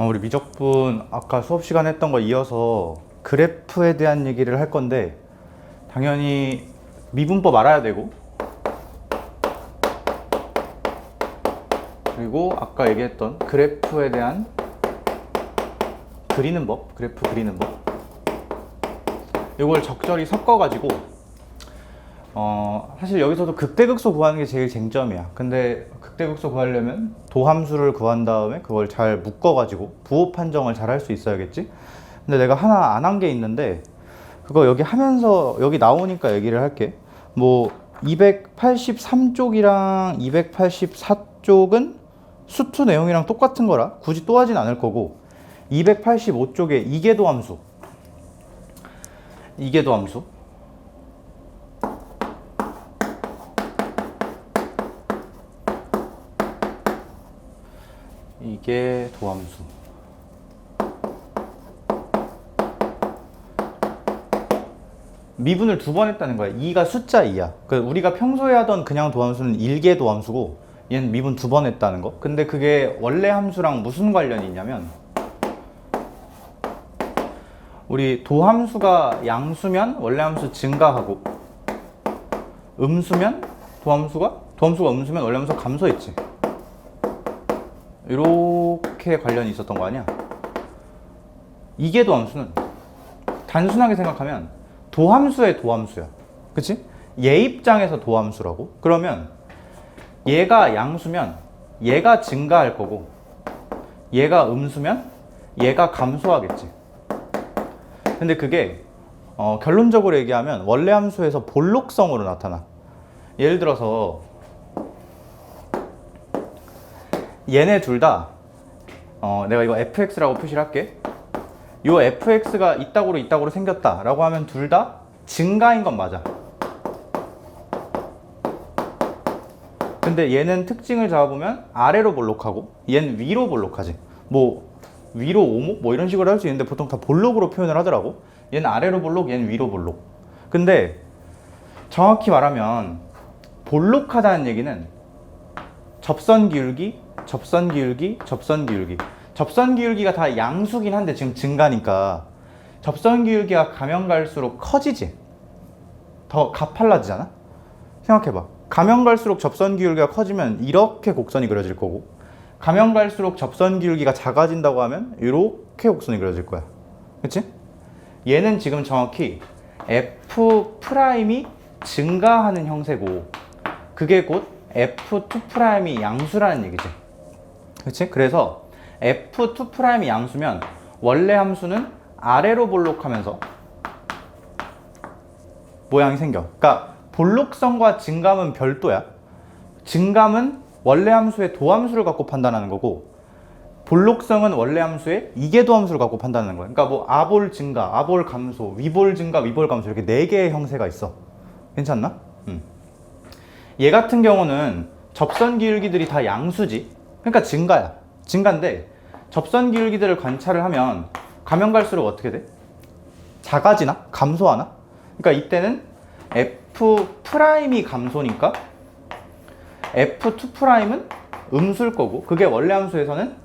우리 미적분 아까 수업 시간에 했던 거 이어서 그래프에 대한 얘기를 할 건데, 당연히 미분법 알아야 되고, 그리고 아까 얘기했던 그래프에 대한 그리는 법, 그래프 그리는 법, 이걸 적절히 섞어가지고 사실 여기서도 극대극소 구하는 게 제일 쟁점이야. 근데 극대극소 구하려면 도함수를 구한 다음에 그걸 잘 묶어가지고 부호 판정을 잘 할 수 있어야겠지. 근데 내가 하나 안 한 게 있는데, 그거 여기 하면서 여기 나오니까 얘기를 할게. 뭐 283쪽이랑 284쪽은 수투 내용이랑 똑같은 거라 굳이 또 하진 않을 거고, 285쪽에 이계도함수, 이계도함수, 이게 도함수. 미분을 두 번 했다는 거야. 2가 숫자 2야. 우리가 평소에 하던 그냥 도함수는 1개 도함수고, 얘는 미분 두 번 했다는 거. 근데 그게 원래 함수랑 무슨 관련이 있냐면, 우리 도함수가 양수면 원래 함수 증가하고, 음수면 도함수가 음수면 원래 함수 감소했지. 이렇게 관련이 있었던 거 아니야? 이게 도함수는 단순하게 생각하면 도함수의 도함수야. 그치? 얘 입장에서 도함수라고? 그러면 얘가 양수면 얘가 증가할 거고, 얘가 음수면 얘가 감소하겠지. 근데 그게 결론적으로 얘기하면 원래 함수에서 볼록성으로 나타나. 예를 들어서 얘네 둘 다 내가 이거 fx라고 표시를 할게. 요 fx가 이따구로 생겼다 라고 하면 둘 다 증가인 건 맞아. 근데 얘는 특징을 잡아보면 아래로 볼록하고 얘는 위로 볼록하지. 뭐 위로 오목 뭐 이런 식으로 할 수 있는데 보통 다 볼록으로 표현을 하더라고. 얘는 아래로 볼록, 얘는 위로 볼록. 근데 정확히 말하면 볼록하다는 얘기는 접선 기울기, 접선 기울기, 접선 기울기. 접선 기울기가 다 양수긴 한데 지금 증가니까 접선 기울기가 가면 갈수록 커지지. 더 가팔라지잖아. 생각해봐. 가면 갈수록 접선 기울기가 커지면 이렇게 곡선이 그려질 거고, 가면 갈수록 접선 기울기가 작아진다고 하면 이렇게 곡선이 그려질 거야. 그치? 얘는 지금 정확히 F'이 증가하는 형태고, 그게 곧 F2'이 양수라는 얘기지. 그치? 그래서 F2'이 양수면 원래 함수는 아래로 볼록하면서 모양이 생겨. 그러니까 볼록성과 증감은 별도야. 증감은 원래 함수의 도함수를 갖고 판단하는 거고, 볼록성은 원래 함수의 이계도함수를 갖고 판단하는 거야. 그러니까 뭐 아볼 증가, 아볼 감소, 위볼 증가, 위볼 감소, 이렇게 4개의 형태가 있어. 괜찮나? 얘 같은 경우는 접선 기울기들이 다 양수지. 그러니까 증가야. 증가인데 접선 기울기들을 관찰을 하면 가면 갈수록 어떻게 돼? 작아지나? 감소하나? 그러니까 이때는 F'이 감소니까 F2'은 음수일 거고, 그게 원래 함수에서는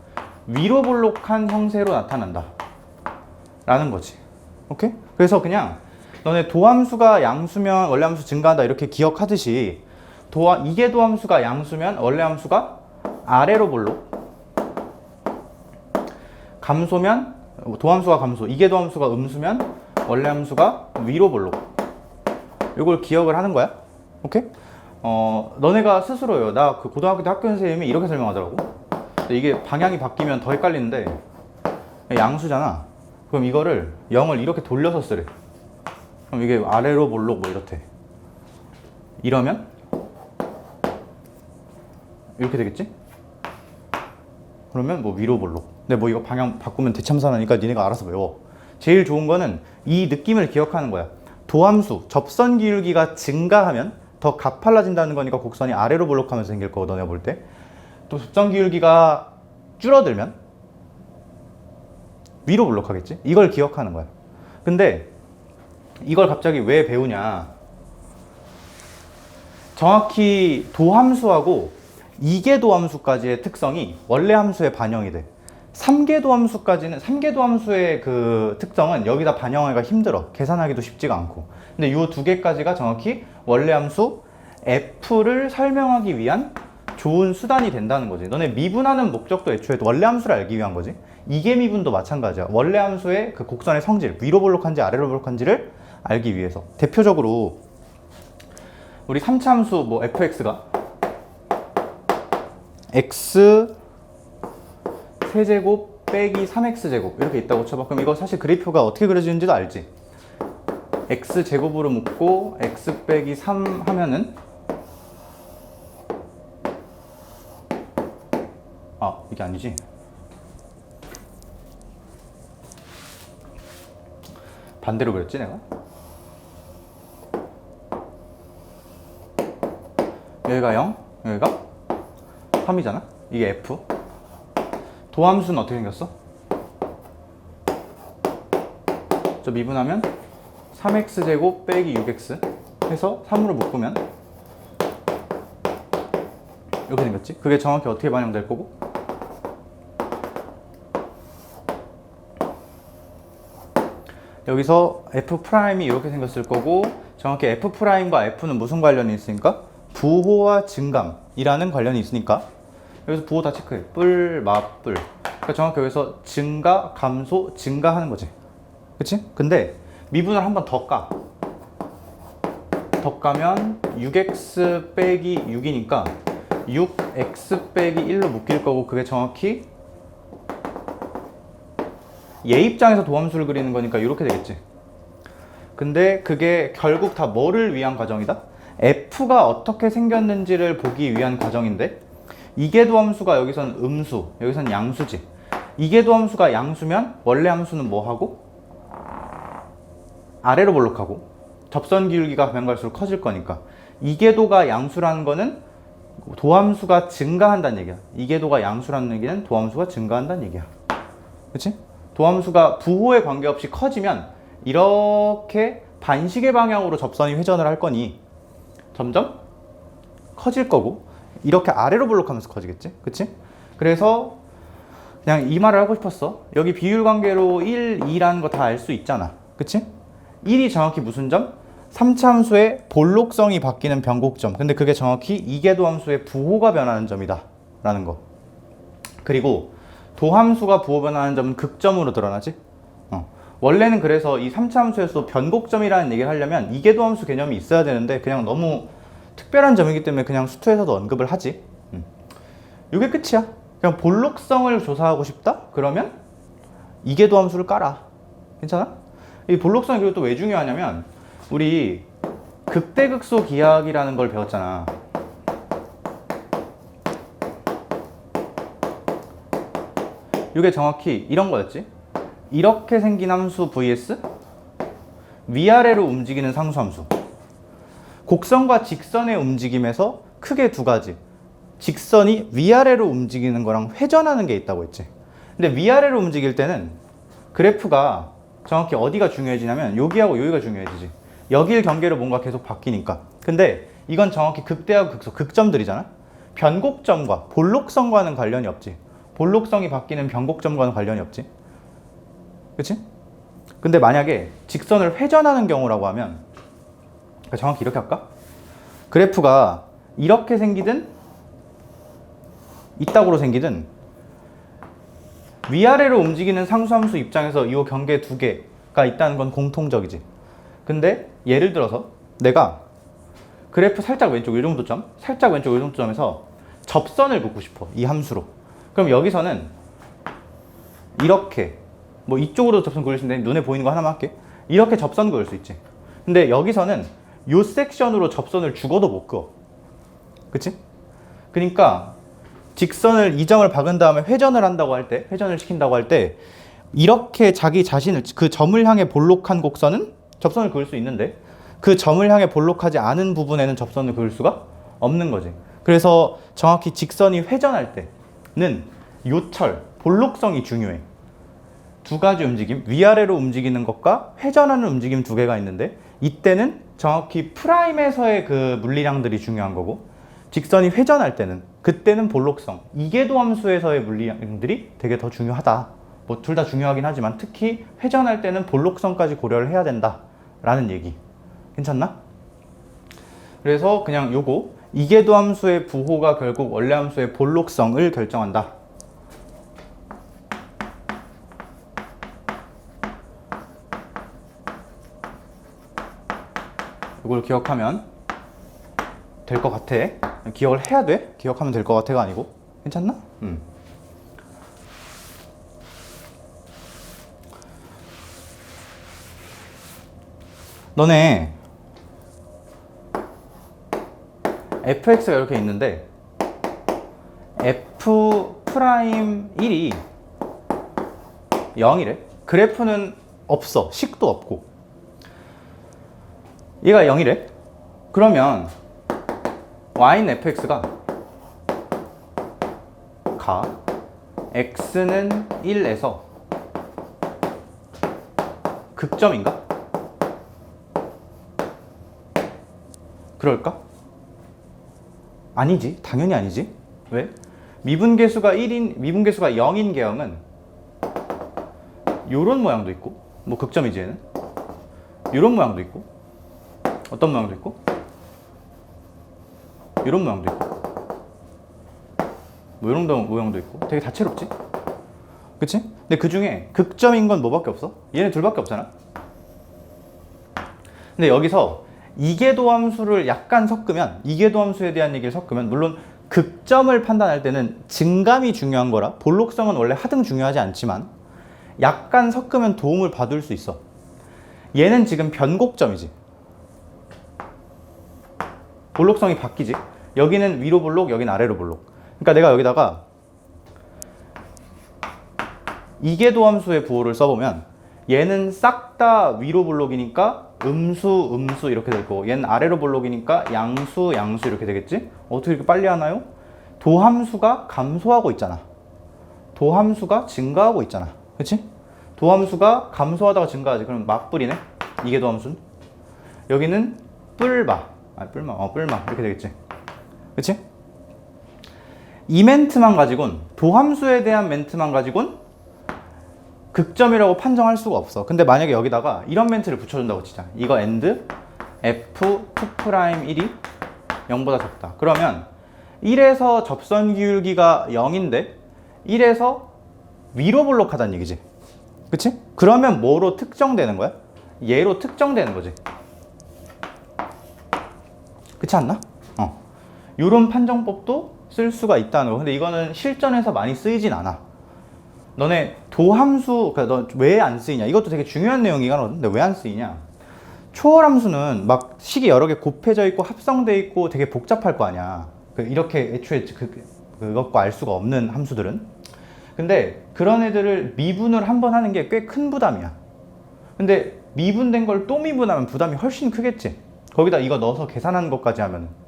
위로 볼록한 형태로 나타난다 라는 거지. 오케이? 그래서 그냥 너네 도함수가 양수면 원래 함수 증가한다 이렇게 기억하듯이, 이계 도함수가 양수면 원래 함수가 아래로 볼록, 감소면 도함수가 감소, 이계 도함수가 음수면 원래 함수가 위로 볼록. 이걸 기억을 하는 거야. 오케이? 너네가 스스로요. 나 그 고등학교 때 학교 선생님이 이렇게 설명하더라고. 근데 이게 방향이 바뀌면 더 헷갈리는데, 양수잖아. 그럼 이거를 0을 이렇게 돌려서 쓰래. 그럼 이게 아래로 볼록 뭐 이렇대. 이러면 이렇게 되겠지? 그러면 뭐 위로 볼록. 근데 뭐 이거 방향 바꾸면 대참사나니까 니네가 알아서 외워. 제일 좋은 거는 이 느낌을 기억하는 거야. 도함수, 접선 기울기가 증가하면 더 가팔라진다는 거니까 곡선이 아래로 볼록하면서 생길 거고, 너네 볼 때. 또 접선 기울기가 줄어들면 위로 볼록하겠지? 이걸 기억하는 거야. 근데 이걸 갑자기 왜 배우냐? 정확히 도함수하고 이계도함수까지의 특성이 원래 함수에 반영이 돼. 3계도 함수까지는 3계도 함수의 그 특성은 여기다 반영하기가 힘들어. 계산하기도 쉽지가 않고. 근데 이 두 개까지가 정확히 원래 함수 f를 설명하기 위한 좋은 수단이 된다는 거지. 너네 미분하는 목적도 애초에 원래 함수를 알기 위한 거지. 이계 미분도 마찬가지야. 원래 함수의 그 곡선의 성질, 위로 볼록한지 아래로 볼록한지를 알기 위해서. 대표적으로 우리 3차 함수 뭐 fx가 x 세제곱 빼기 3x제곱 이렇게 있다고 쳐봐. 그럼 이거 사실 그래프가 어떻게 그려지는지도 알지? x제곱으로 묶고 x 빼기 3 하면은 이게 아니지. 반대로 그렸지 내가? 여기가 0, 여기가 3이잖아? 이게 f. 도함수는 어떻게 생겼어? 저 미분하면 3x제곱 빼기 6x 해서 3으로 묶으면 이렇게 생겼지? 그게 정확히 어떻게 반영될 거고? 여기서 f'이 이렇게 생겼을 거고, 정확히 f'과 f는 무슨 관련이 있으니까? 부호와 증감이라는 관련이 있으니까 여기서 부호 다 체크해. 뿔, 맞뿔. 그러니까 정확히 여기서 증가, 감소, 증가하는 거지. 그치? 근데 미분을 한 번 더 까. 더 까면 6x 빼기 6이니까 6x 빼기 1로 묶일 거고, 그게 정확히 얘 입장에서 도함수를 그리는 거니까 이렇게 되겠지. 근데 그게 결국 다 뭐를 위한 과정이다? f가 어떻게 생겼는지를 보기 위한 과정인데, 이계도 함수가 여기선 음수, 여기선 양수지. 이계도 함수가 양수면 원래 함수는 뭐 하고? 아래로 볼록하고 접선 기울기가 가면 갈수록 커질 거니까. 이계도가 양수라는 거는 도함수가 증가한다는 얘기야. 이계도가 양수라는 얘기는 도함수가 증가한다는 얘기야. 그치? 도함수가 부호에 관계없이 커지면 이렇게 반시계 방향으로 접선이 회전을 할 거니 점점 커질 거고, 이렇게 아래로 볼록하면서 커지겠지? 그치? 그래서 그냥 이 말을 하고 싶었어. 여기 비율 관계로 1, 2라는 거 다 알 수 있잖아. 그치? 1이 정확히 무슨 점? 3차 함수의 볼록성이 바뀌는 변곡점. 근데 그게 정확히 이계도 함수의 부호가 변하는 점이다 라는 거. 그리고 도함수가 부호 변하는 점은 극점으로 드러나지. 원래는 그래서 이 3차 함수에서 변곡점이라는 얘기를 하려면 이계도 함수 개념이 있어야 되는데 그냥 너무 특별한 점이기 때문에 그냥 수투에서도 언급을 하지. 이게 끝이야. 그냥 볼록성을 조사하고 싶다? 그러면 이계도 함수를 깔아. 괜찮아? 이 볼록성이 그리고 또 왜 중요하냐면, 우리 극대극소 기하학이라는 걸 배웠잖아. 이게 정확히 이런 거였지. 이렇게 생긴 함수 vs 위아래로 움직이는 상수함수. 곡선과 직선의 움직임에서 크게 두 가지. 직선이 위아래로 움직이는 거랑 회전하는 게 있다고 했지. 근데 위아래로 움직일 때는 그래프가 정확히 어디가 중요해지냐면 여기하고 여기가 중요해지지. 여길 경계로 뭔가 계속 바뀌니까. 근데 이건 정확히 극대하고 극소, 극점들이잖아. 변곡점과 볼록성과는 관련이 없지. 볼록성이 바뀌는 변곡점과는 관련이 없지. 그치? 근데 만약에 직선을 회전하는 경우라고 하면, 정확히 이렇게 할까? 그래프가 이렇게 생기든 이따구로 생기든 위아래로 움직이는 상수함수 입장에서 이 경계 두 개가 있다는 건 공통적이지. 근데 예를 들어서 내가 그래프 살짝 왼쪽 이 정도점, 살짝 왼쪽 이 정도점에서 접선을 긋고 싶어. 이 함수로. 그럼 여기서는 이렇게 뭐 이쪽으로 접선 그릴 수 있는데 눈에 보이는 거 하나만 할게. 이렇게 접선 그을 수 있지. 근데 여기서는 요 섹션으로 접선을 죽어도 못 그어. 그치? 그러니까 직선을 이 점을 박은 다음에 회전을 한다고 할 때, 회전을 시킨다고 할 때 이렇게 자기 자신을, 그 점을 향해 볼록한 곡선은 접선을 그을 수 있는데 그 점을 향해 볼록하지 않은 부분에는 접선을 그을 수가 없는 거지. 그래서 정확히 직선이 회전할 때는 요철, 볼록성이 중요해. 두 가지 움직임, 위아래로 움직이는 것과 회전하는 움직임 두 개가 있는데, 이때는 정확히 프라임에서의 그 물리량들이 중요한 거고, 직선이 회전할 때는 그때는 볼록성, 이계도 함수에서의 물리량들이 되게 더 중요하다. 뭐 둘 다 중요하긴 하지만 특히 회전할 때는 볼록성까지 고려를 해야 된다라는 얘기. 괜찮나? 그래서 그냥 요거 이계도 함수의 부호가 결국 원래 함수의 볼록성을 결정한다. 이걸 기억하면 될 것 같아. 기억을 해야 돼? 기억하면 될 것 같아가 아니고. 괜찮나? 너네 fx가 이렇게 있는데 f'1이 0이래. 그래프는 없어. 식도 없고. 얘가 0이래. 그러면 y는 fx가 x는 1에서 극점인가? 그럴까? 아니지. 당연히 아니지. 왜? 미분계수가 0인 계형은 요런 모양도 있고, 뭐 극점이지 얘는. 요런 모양도 있고, 어떤 모양도 있고, 요런 모양도 있고, 뭐 요런 모양도 있고, 되게 다채롭지? 그치? 근데 그 중에 극점인 건 뭐밖에 없어? 얘네 둘밖에 없잖아. 근데 여기서 이계도 함수를 약간 섞으면, 이계도 함수에 대한 얘기를 섞으면, 물론 극점을 판단할 때는 증감이 중요한 거라 볼록성은 원래 하등 중요하지 않지만 약간 섞으면 도움을 받을 수 있어. 얘는 지금 변곡점이지. 볼록성이 바뀌지. 여기는 위로 볼록, 여기는 아래로 볼록. 그러니까 내가 여기다가 이계도 함수의 부호를 써보면 얘는 싹 다 위로 볼록이니까 음수 이렇게 될 거고, 얘는 아래로 볼록이니까 양수 이렇게 되겠지? 어떻게 이렇게 빨리 하나요? 도함수가 감소하고 있잖아. 도함수가 증가하고 있잖아. 그치? 도함수가 감소하다가 증가하지. 그럼 막뿔이네. 이계도 함수는. 여기는 뿔마 이렇게 되겠지. 그치? 이 멘트만 가지고는, 도함수에 대한 멘트만 가지고는 극점이라고 판정할 수가 없어. 근데 만약에 여기다가 이런 멘트를 붙여준다고 치자. 이거 and f2'1이 0보다 작다. 그러면 1에서 접선 기울기가 0인데 1에서 위로 볼록하다는 얘기지. 그치? 그러면 뭐로 특정되는 거야? 얘로 특정되는 거지. 그렇지 않나? 요런 판정법도 쓸 수가 있다는 거. 근데 이거는 실전에서 많이 쓰이진 않아. 너네 도함수, 그러니까 너 왜 안 쓰이냐? 이것도 되게 중요한 내용이긴 하거든. 근데 왜 안 쓰이냐? 초월함수는 막 식이 여러 개 곱해져 있고 합성돼 있고 되게 복잡할 거 아니야. 이렇게 애초에 그것과 알 수가 없는 함수들은. 근데 그런 애들을 미분을 한 번 하는 게 꽤 큰 부담이야. 근데 미분된 걸 또 미분하면 부담이 훨씬 크겠지. 거기다 이거 넣어서 계산하는 것까지 하면.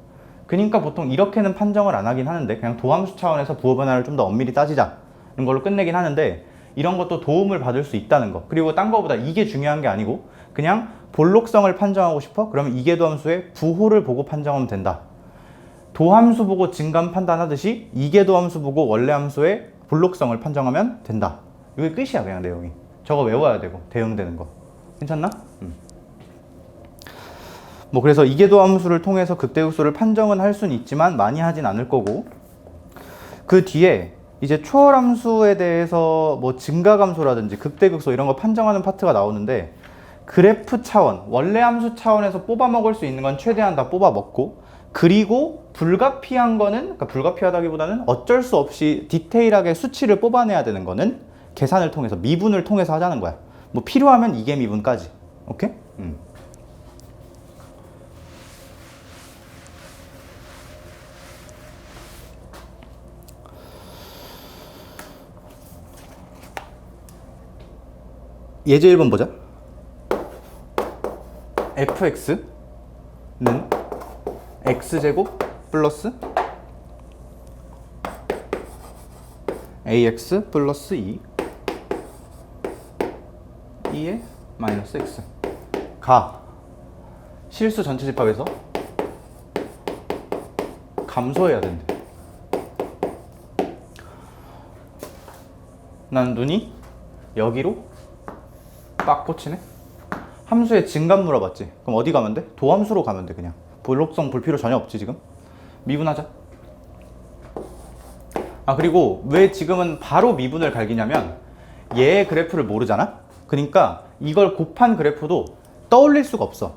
그러니까 보통 이렇게는 판정을 안 하긴 하는데 그냥 도함수 차원에서 부호 변화를 좀 더 엄밀히 따지자 이런 걸로 끝내긴 하는데, 이런 것도 도움을 받을 수 있다는 거. 그리고 딴 거보다 이게 중요한 게 아니고 그냥 볼록성을 판정하고 싶어? 그러면 이계도 함수의 부호를 보고 판정하면 된다. 도함수 보고 증감 판단하듯이 이계도 함수 보고 원래 함수의 볼록성을 판정하면 된다. 이게 끝이야. 그냥 내용이. 저거 외워야 되고 대응되는 거. 괜찮나? 뭐 그래서 이계도 함수를 통해서 극대극소를 판정은 할 수는 있지만 많이 하진 않을 거고, 그 뒤에 이제 초월함수에 대해서 뭐 증가감소라든지 극대극소 이런 거 판정하는 파트가 나오는데, 그래프 차원, 원래 함수 차원에서 뽑아 먹을 수 있는 건 최대한 다 뽑아 먹고, 그리고 불가피한 거는, 그러니까 불가피하다기보다는 어쩔 수 없이 디테일하게 수치를 뽑아내야 되는 거는 계산을 통해서, 미분을 통해서 하자는 거야. 뭐 필요하면 이계 미분까지. 오케이? 예제 1번 보자. fx는 x제곱 플러스 ax 플러스 2에 마이너스 x 가 실수 전체 집합에서 감소해야 된대. 난 눈이 여기로 빡 꽂히네. 함수의 증감 물어봤지. 그럼 어디 가면 돼? 도함수로 가면 돼. 그냥 볼록성 볼 필요 전혀 없지. 지금 미분하자. 그리고 왜 지금은 바로 미분을 갈기냐면 얘의 그래프를 모르잖아. 그러니까 이걸 곱한 그래프도 떠올릴 수가 없어.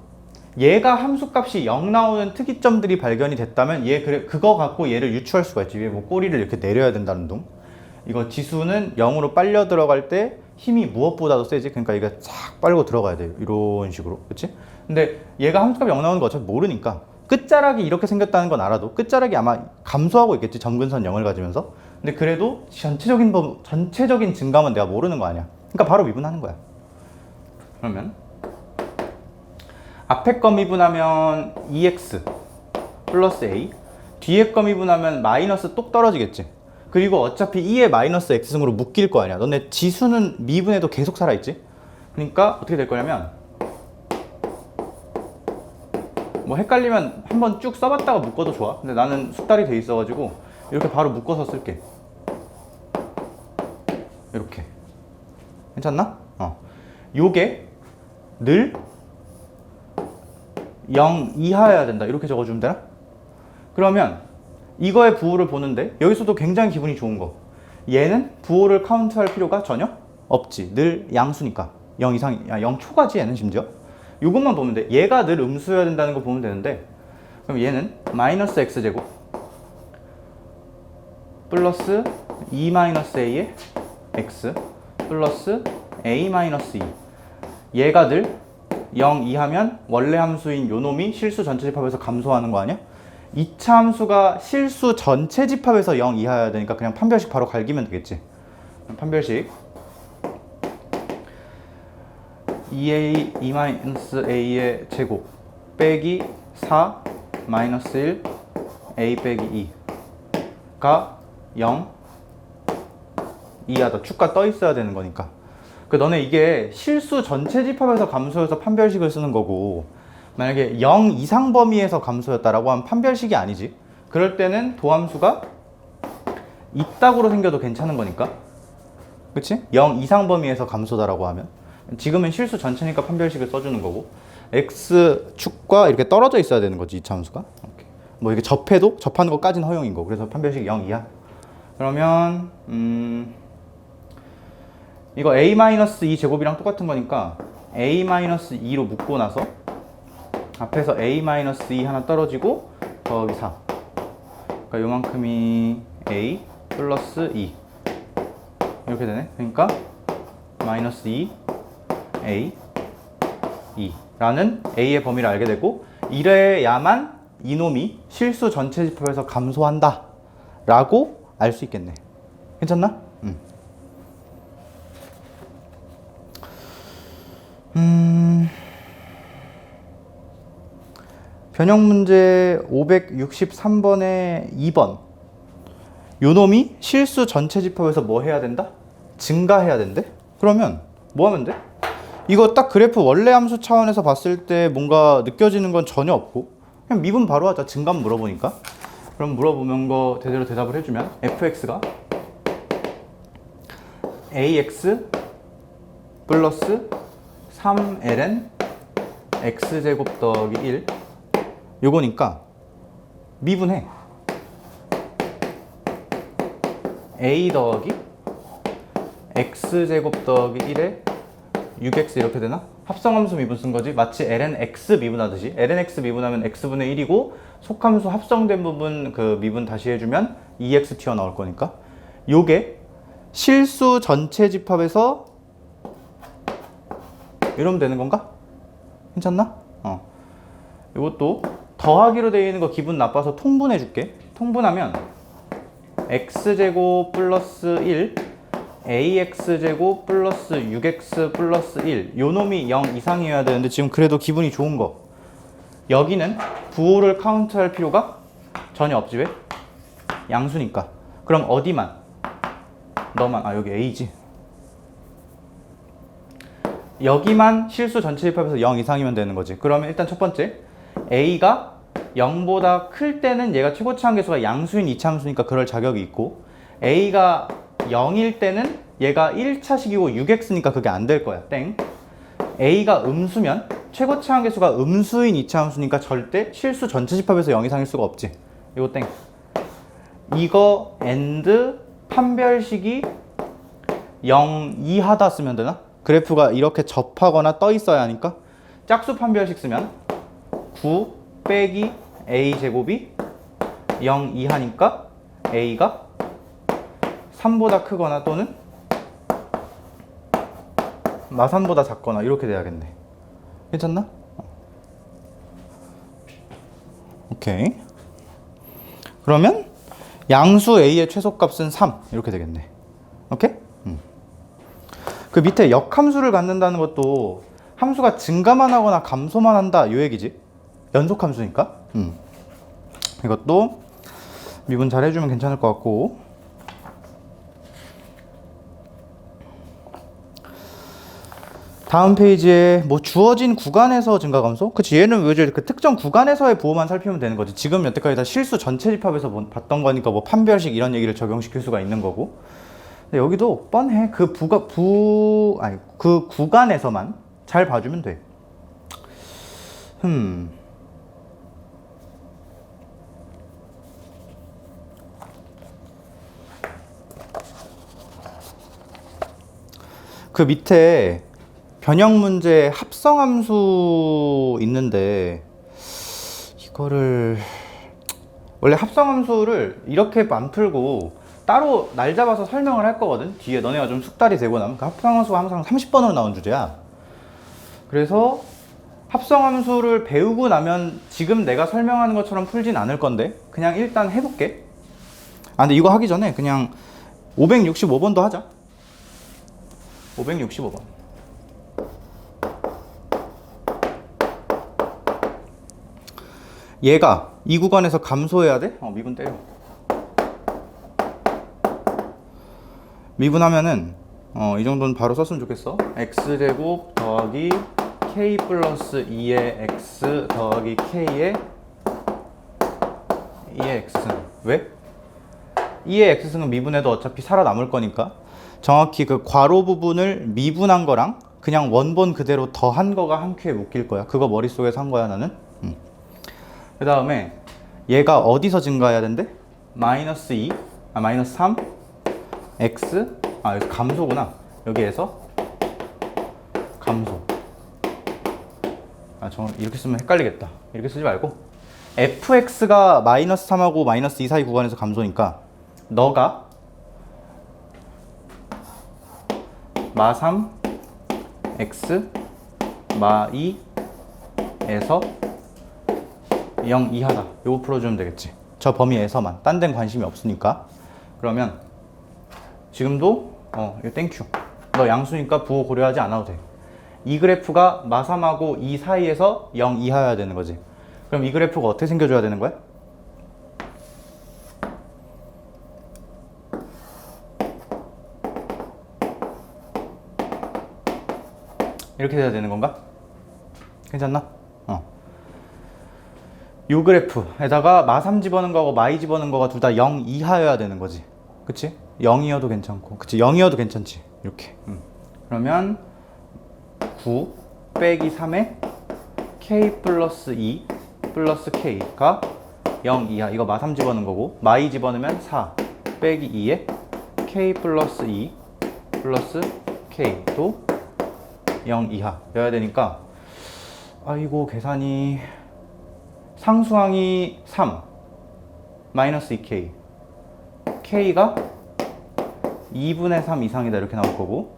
얘가 함수값이 0 나오는 특이점들이 발견이 됐다면 그거 갖고 얘를 유추할 수가 있지. 뭐 꼬리를 이렇게 내려야 된다는 둥. 이거 지수는 0으로 빨려 들어갈 때 힘이 무엇보다도 세지. 그러니까 이게 싹 빨고 들어가야 돼요. 이런 식으로. 그치? 근데 얘가 함수값이 0 나오는 거 어차피 모르니까 끝자락이 이렇게 생겼다는 건 알아도 끝자락이 아마 감소하고 있겠지. 점근선 0을 가지면서. 근데 그래도 전체적인 증감은 내가 모르는 거 아니야. 그러니까 바로 미분하는 거야. 그러면 앞에 거 미분하면 2x 플러스 a, 뒤에 거 미분하면 마이너스 똑 떨어지겠지. 그리고 어차피 2의 마이너스 x승으로 묶일 거 아니야. 너네 지수는 미분해도 계속 살아있지. 그러니까 어떻게 될 거냐면 뭐 헷갈리면 한번 쭉 써봤다가 묶어도 좋아. 근데 나는 숙달이 돼 있어가지고 이렇게 바로 묶어서 쓸게. 이렇게. 괜찮나? 요게 늘 0 이하여야 된다. 이렇게 적어주면 되나? 그러면 이거의 부호를 보는데 여기서도 굉장히 기분이 좋은 거. 얘는 부호를 카운트할 필요가 전혀 없지. 늘 양수니까. 0 이상, 0 초까지 얘는 심지어. 이것만 보면 돼. 얘가 늘 음수여야 된다는 거 보면 되는데 그럼 얘는 마이너스 x제곱 플러스 2 마이너스 a의 x 플러스 a 마이너스 2. 얘가 늘 0 이하면 원래 함수인 요놈이 실수 전체 집합에서 감소하는 거 아니야? 2차 함수가 실수 전체 집합에서 0 이하여야 되니까 그냥 판별식 바로 갈기면 되겠지. 판별식 2a 2-a의 제곱 빼기 4 마이너스 1 a 빼기 2가 0 이하다. 축가 떠 있어야 되는 거니까. 너네 이게 실수 전체 집합에서 감소해서 판별식을 쓰는 거고 만약에 0 이상 범위에서 감소였다라고 하면 판별식이 아니지. 그럴 때는 도함수가 이따구로 생겨도 괜찮은 거니까. 그치? 0 이상 범위에서 감소다라고 하면 지금은 실수 전체니까 판별식을 써주는 거고 x축과 이렇게 떨어져 있어야 되는 거지. 2차 함수가. 뭐 이게 접하는 것까지는 허용인 거. 그래서 판별식 0 이하. 그러면 이거 a-2 제곱이랑 똑같은 거니까 a-2로 묶고 나서 앞에서 a-2 하나 떨어지고 더하기 4. 그러니까 요만큼이 a 플러스 2 이렇게 되네. 그러니까 마이너스 2 a 2 라는 a의 범위를 알게 되고 이래야만 이놈이 실수 전체 집합에서 감소한다 라고 알 수 있겠네. 괜찮나? 변형 문제 563번에 2번. 요놈이 실수 전체 집합에서 뭐 해야 된다? 증가해야 된대? 그러면 뭐 하면 돼? 이거 딱 그래프 원래 함수 차원에서 봤을 때 뭔가 느껴지는 건 전혀 없고 그냥 미분 바로 하자. 증감 물어보니까. 그럼 물어보면 거 제대로 대답을 해주면 fx가 ax 플러스 3ln x제곱 더하기 1 요거니까 미분해. a 더하기 x제곱 더하기 1에 6x 이렇게 되나? 합성함수 미분 쓴 거지. 마치 ln x 미분하듯이. ln x 미분하면 x분의 1이고 속함수 합성된 부분 그 미분 다시 해주면 2x 튀어나올 거니까 요게 실수 전체 집합에서 이러면 되는 건가? 괜찮나? 요것도 더하기로 되어 있는 거 기분 나빠서 통분해 줄게. 통분하면 x제곱 플러스 1 ax제곱 플러스 6x 플러스 1 요놈이 0 이상이어야 되는데 지금 그래도 기분이 좋은 거 여기는 부호를 카운트할 필요가 전혀 없지. 왜? 양수니까. 그럼 어디만? 너만. 여기 a지. 여기만 실수 전체 집합에서 0 이상이면 되는 거지. 그러면 일단 첫 번째 a가 0보다 클 때는 얘가 최고치 한계수가 양수인 이차함수니까 그럴 자격이 있고 a가 0일 때는 얘가 1차식이고 6x니까 그게 안 될 거야. 땡. a가 음수면 최고치 한계수가 음수인 이차함수니까 절대 실수 전체 집합에서 0 이상일 수가 없지. 이거 땡. 이거 and 판별식이 0 이하다 쓰면 되나? 그래프가 이렇게 접하거나 떠 있어야 하니까 짝수 판별식 쓰면 9 빼기 a 제곱이 0 이하니까 a가 3보다 크거나 또는 마3보다 작거나 이렇게 돼야겠네. 괜찮나? 오케이. 그러면 양수 a의 최소값은 3 이렇게 되겠네. 오케이? 그 밑에 역함수를 갖는다는 것도 함수가 증가만 하거나 감소만 한다 이 얘기지. 연속함수니까. 이것도 미분 잘 해주면 괜찮을 것 같고. 다음 페이지에 뭐 주어진 구간에서 증가감소? 그치, 얘는 왜 그 특정 구간에서의 부호만 살피면 되는 거지. 지금 여태까지 다 실수 전체 집합에서 봤던 거니까 뭐 판별식 이런 얘기를 적용시킬 수가 있는 거고. 근데 여기도 뻔해. 그 구간에서만 잘 봐주면 돼. 그 밑에 변형 문제 합성함수 있는데 이거를 원래 합성함수를 이렇게 안 풀고 따로 날 잡아서 설명을 할 거거든. 뒤에 너네가 좀 숙달이 되고 나면 그 합성함수가 항상 30번으로 나온 주제야. 그래서 합성함수를 배우고 나면 지금 내가 설명하는 것처럼 풀진 않을 건데 그냥 일단 해볼게. 아 근데 이거 하기 전에 그냥 565번도 하자. 565번. 얘가 이 구간에서 감소해야 돼? 미분 때려. 미분하면은 이 정도는 바로 썼으면 좋겠어. x제곱 더하기 k 플러스 2의 x 더하기 k의 2의 x승. 왜? 2의 x승은 미분해도 어차피 살아남을 거니까 정확히 그 괄호 부분을 미분한 거랑 그냥 원본 그대로 더한 거가 한 큐에 묶일 거야. 그거 머릿속에서 한 거야 나는. 그 다음에 얘가 어디서 증가해야 된대? 마이너스 2, 마이너스 3, x, 여기서 감소구나. 여기에서 감소. 이렇게 쓰면 헷갈리겠다. 이렇게 쓰지 말고 fx가 마이너스 3하고 마이너스 2 사이 구간에서 감소니까 너가 마 3, x, 마 2에서 0 이하다. 요거 풀어주면 되겠지. 저 범위에서만. 딴 데는 관심이 없으니까. 그러면 지금도 이거 땡큐. 너 양수니까 부호 고려하지 않아도 돼. 이 그래프가 마 3하고 2 사이에서 0 이하여야 되는 거지. 그럼 이 그래프가 어떻게 생겨줘야 되는 거야? 이렇게 돼야 되는 건가? 괜찮나? 요 그래프에다가 마3 집어넣은 거하고 마2 집어넣은 거가 둘 다 0 이하여야 되는 거지. 그치? 0이어도 괜찮고. 그치? 0이어도 괜찮지. 이렇게. 그러면 9 빼기 3에 k 플러스 2 플러스 k가 0 이하. 이거 마3 집어넣은 거고. 마2 집어넣으면 4 빼기 2에 k 플러스 2 플러스 k도 0 이하여야 되니까 아이고 계산이 상수항이 3 마이너스 2k k가 2분의 3 이상이다 이렇게 나올 거고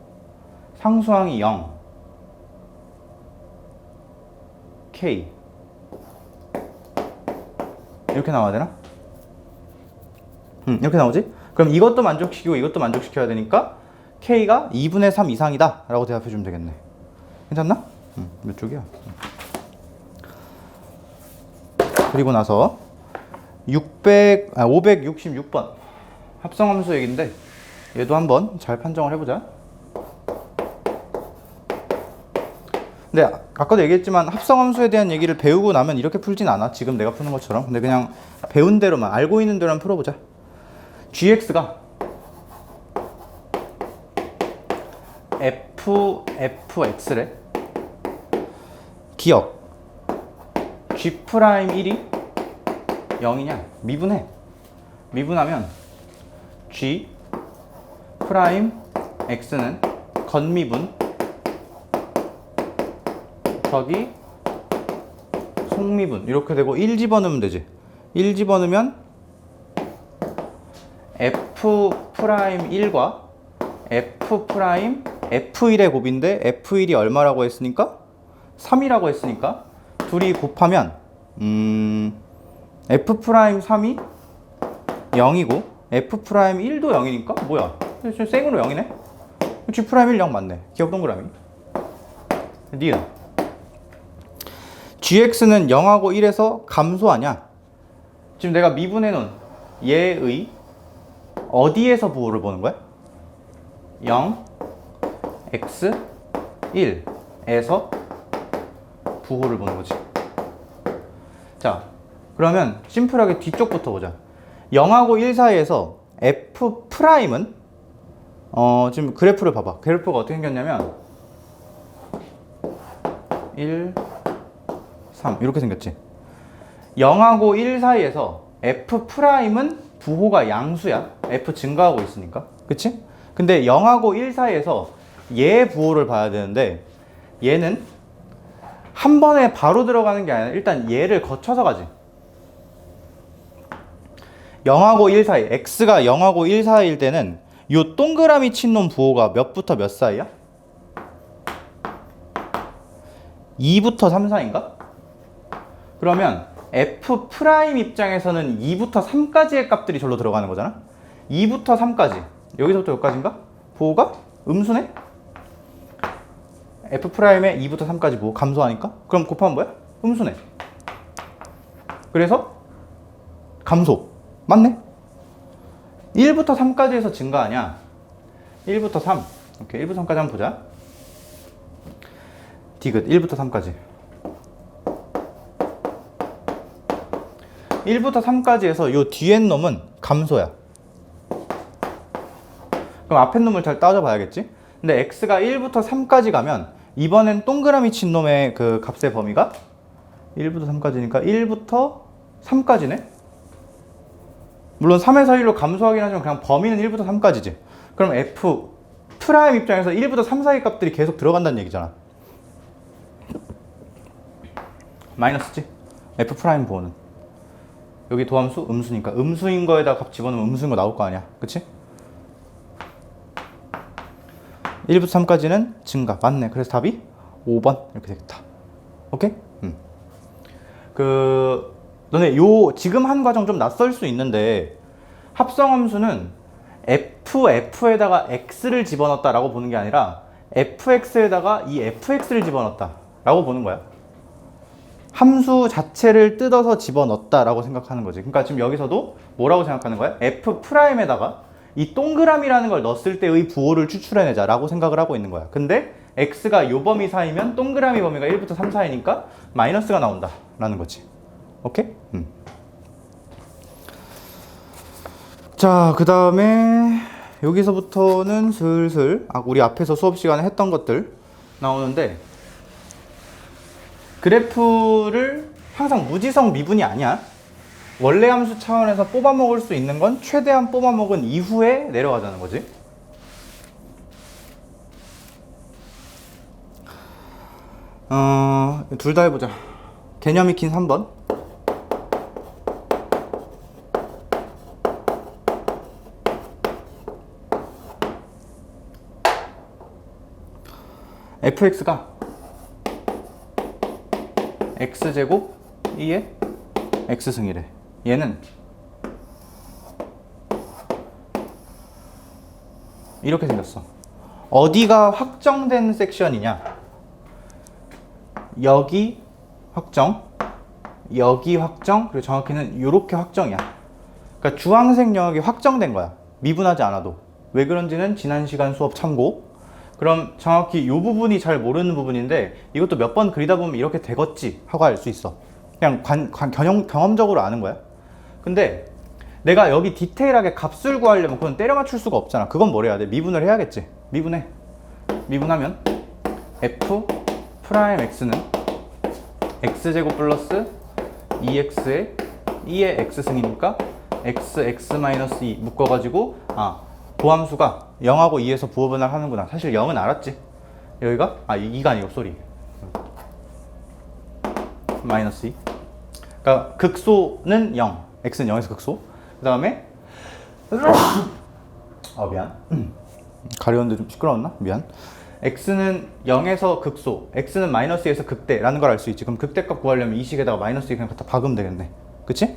상수항이 0 k 이렇게 나와야 되나? 이렇게 나오지? 그럼 이것도 만족시키고 이것도 만족시켜야 되니까 k가 2분의 3 이상이다 라고 대답해 주면 되겠네. 괜찮나? 몇 쪽이야? 그리고 나서 566번 합성함수 얘기인데 얘도 한번 잘 판정을 해보자. 근데 아까도 얘기했지만 합성함수에 대한 얘기를 배우고 나면 이렇게 풀진 않아. 지금 내가 푸는 것처럼. 근데 그냥 배운 대로만 알고 있는 대로만 풀어보자. gx가 fx래. 기억. g'1이 0이냐? 미분해. 미분하면 g 프라임 x는 건미분 더하기 속미분 이렇게 되고 1 집어넣으면 되지. 1 집어넣으면 f'1과 f''F1의 곱인데 f1이 얼마라고 했으니까? 3이라고 했으니까 둘이 곱하면 f'3이 0이고 f'1도 0이니까 뭐야? 지금 생으로 0이네? g'1 0 맞네. 기억 동그라미. 니은 gx는 0하고 1에서 감소하냐? 지금 내가 미분해 놓은 얘의 어디에서 부호를 보는 거야? 0, x, 1에서 부호를 보는 거지. 자, 그러면 심플하게 뒤쪽부터 보자. 0하고 1 사이에서 f'은 지금 그래프를 봐봐. 그래프가 어떻게 생겼냐면 1, 3 이렇게 생겼지. 0하고 1 사이에서 f'은 부호가 양수야. f 증가하고 있으니까. 그치? 근데 0하고 1 사이에서 얘 부호를 봐야 되는데 얘는 한 번에 바로 들어가는 게 아니라 일단 얘를 거쳐서 가지. 0하고 1 사이, x가 0하고 1 사이일 때는 요 동그라미 친 놈 부호가 몇부터 몇 사이야? 2부터 3 사이인가? 그러면 f' 입장에서는 2부터 3까지의 값들이 절로 들어가는 거잖아? 2부터 3까지 여기서부터 여기까지인가? 부호가 음수네? f'의 2부터 3까지 부호 감소하니까? 그럼 곱하면 뭐야? 음수네. 그래서 감소 맞네? 1부터 3까지에서 증가하냐? 1부터 3 오케이 1부터 3까지 한번 보자. 디귿 1부터 3까지 1부터 3까지에서 요 뒤엔 놈은 감소야. 그럼 앞에 놈을 잘 따져봐야겠지? 근데 x가 1부터 3까지 가면 이번엔 동그라미 친 놈의 그 값의 범위가 1부터 3까지니까 1부터 3까지네? 물론 3에서 1로 감소하긴 하지만 그냥 범위는 1부터 3까지지. 그럼 f' 입장에서 1부터 3 사이 값들이 계속 들어간다는 얘기잖아. 마이너스지? f' 부호는 여기 도함수 음수니까 음수인 거에다 값 집어넣으면 음수인 거 나올 거 아니야. 그치? 1부터 3까지는 증가. 맞네. 그래서 답이 5번 이렇게 되겠다. 오케이? 너네 지금 한 과정 좀 낯설 수 있는데 합성함수는 f'에다가 x를 집어넣었다라고 보는 게 아니라 fx에다가 이 fx를 집어넣었다라고 보는 거야. 함수 자체를 뜯어서 집어넣었다라고 생각하는 거지. 그러니까 지금 여기서도 뭐라고 생각하는 거야? f'에다가 이 동그라미라는 걸 넣었을 때의 부호를 추출해내자 라고 생각을 하고 있는 거야. 근데 x가 요 범위 사이면 동그라미 범위가 1부터 3 사이니까 마이너스가 나온다 라는 거지. 오케이? 자, 그 다음에 여기서부터는 슬슬 우리 앞에서 수업 시간에 했던 것들 나오는데 그래프를 항상 무지성 미분이 아니야. 원래 함수 차원에서 뽑아먹을 수 있는 건 최대한 뽑아먹은 이후에 내려가자는 거지. 둘 다 해보자. 개념 익힌 3번. fx가 x제곱 2의 x승이래. 얘는 이렇게 생겼어. 어디가 확정된 섹션이냐? 여기 확정, 여기 확정, 그리고 정확히는 이렇게 확정이야. 그러니까 주황색 영역이 확정된 거야. 미분하지 않아도. 왜 그런지는 지난 시간 수업 참고. 그럼 정확히 이 부분이 잘 모르는 부분인데 이것도 몇 번 그리다 보면 이렇게 되겠지 하고 알 수 있어. 그냥 경험적으로 아는 거야. 근데 내가 여기 디테일하게 값을 구하려면 그건 때려 맞출 수가 없잖아. 그건 뭘 해야 돼? 미분을 해야겠지. 미분해. 미분하면 f 프라임 x는 x제곱 플러스 2x에 2의 x승이니까 x 마이너스 2 묶어가지고 도함수가 0하고 2에서 부호분할 하는구나. 사실 0은 알았지. 여기가 2가 아니고 쏘리 마이너스 2. 그러니까 극소는 0, x는 0에서 극소. 그 다음에 미안. 가려웠는데 좀 시끄러웠나? 미안. x는 0에서 극소, x는 마이너스 2에서 극대라는 걸 알 수 있지. 그럼 극대값 구하려면 이 식에다가 마이너스 2 그냥 갖다 박으면 되겠네. 그치?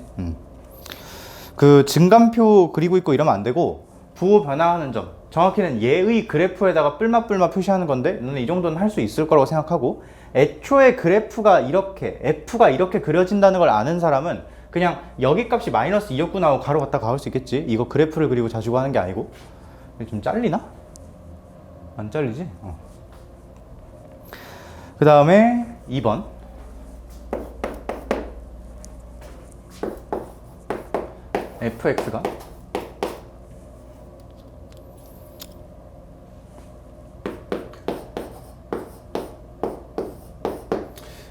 그 증감표 그리고 있고 이러면 안 되고 부호 변화하는 점, 정확히는 얘의 그래프에다가 뿔맛 표시하는 건데 너는 이 정도는 할 수 있을 거라고 생각하고, 애초에 그래프가 이렇게 f가 이렇게 그려진다는 걸 아는 사람은 그냥 여기 값이 마이너스 2였구나 하고 가로 갖다 가올 수 있겠지. 이거 그래프를 그리고 자주고 하는 게 아니고. 좀 잘리나? 안 잘리지? 그 다음에 2번 fx가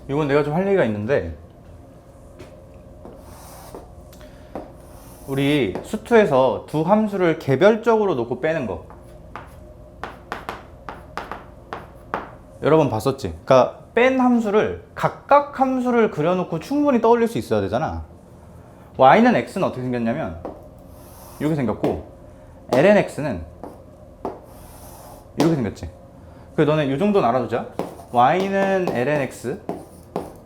이건 내가 좀 할 얘기가 있는데, 우리 수투에서 두 함수를 개별적으로 놓고 빼는 거 여러 번 봤었지. 그러니까 뺀 함수를 각각 함수를 그려놓고 충분히 떠올릴 수 있어야 되잖아. y는 x는 어떻게 생겼냐면 이렇게 생겼고, lnx는 이렇게 생겼지. 그래서 너네 이 정도는 알아두자. y는 lnx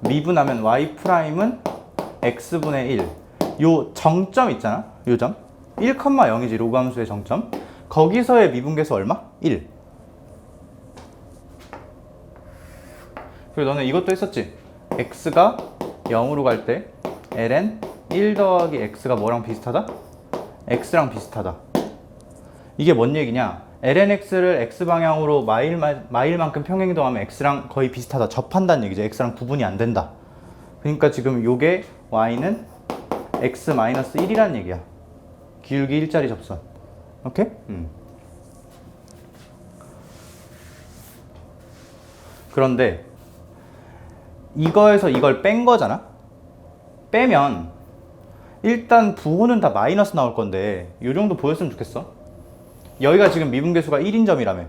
미분하면 y 프라임은 x분의 1. 요 정점 있잖아. 요 점 1,0이지. 로그 함수의 정점. 거기서의 미분계수 얼마? 1. 그리고 너는 이것도 했었지. x가 0으로 갈 때 ln 1 더하기 x가 뭐랑 비슷하다? x랑 비슷하다. 이게 뭔 얘기냐? lnx를 x방향으로 마일만큼 평행이동하면 x랑 거의 비슷하다. 접한다는 얘기죠. x랑 구분이 안 된다. 그러니까 지금 요게 y는 x-1이라는 얘기야. 기울기 일자리 접선. 오케이? 그런데 이거에서 이걸 뺀 거잖아? 빼면 일단 부호는 다 마이너스 나올 건데 이 정도 보였으면 좋겠어. 여기가 지금 미분계수가 1인 점이라며.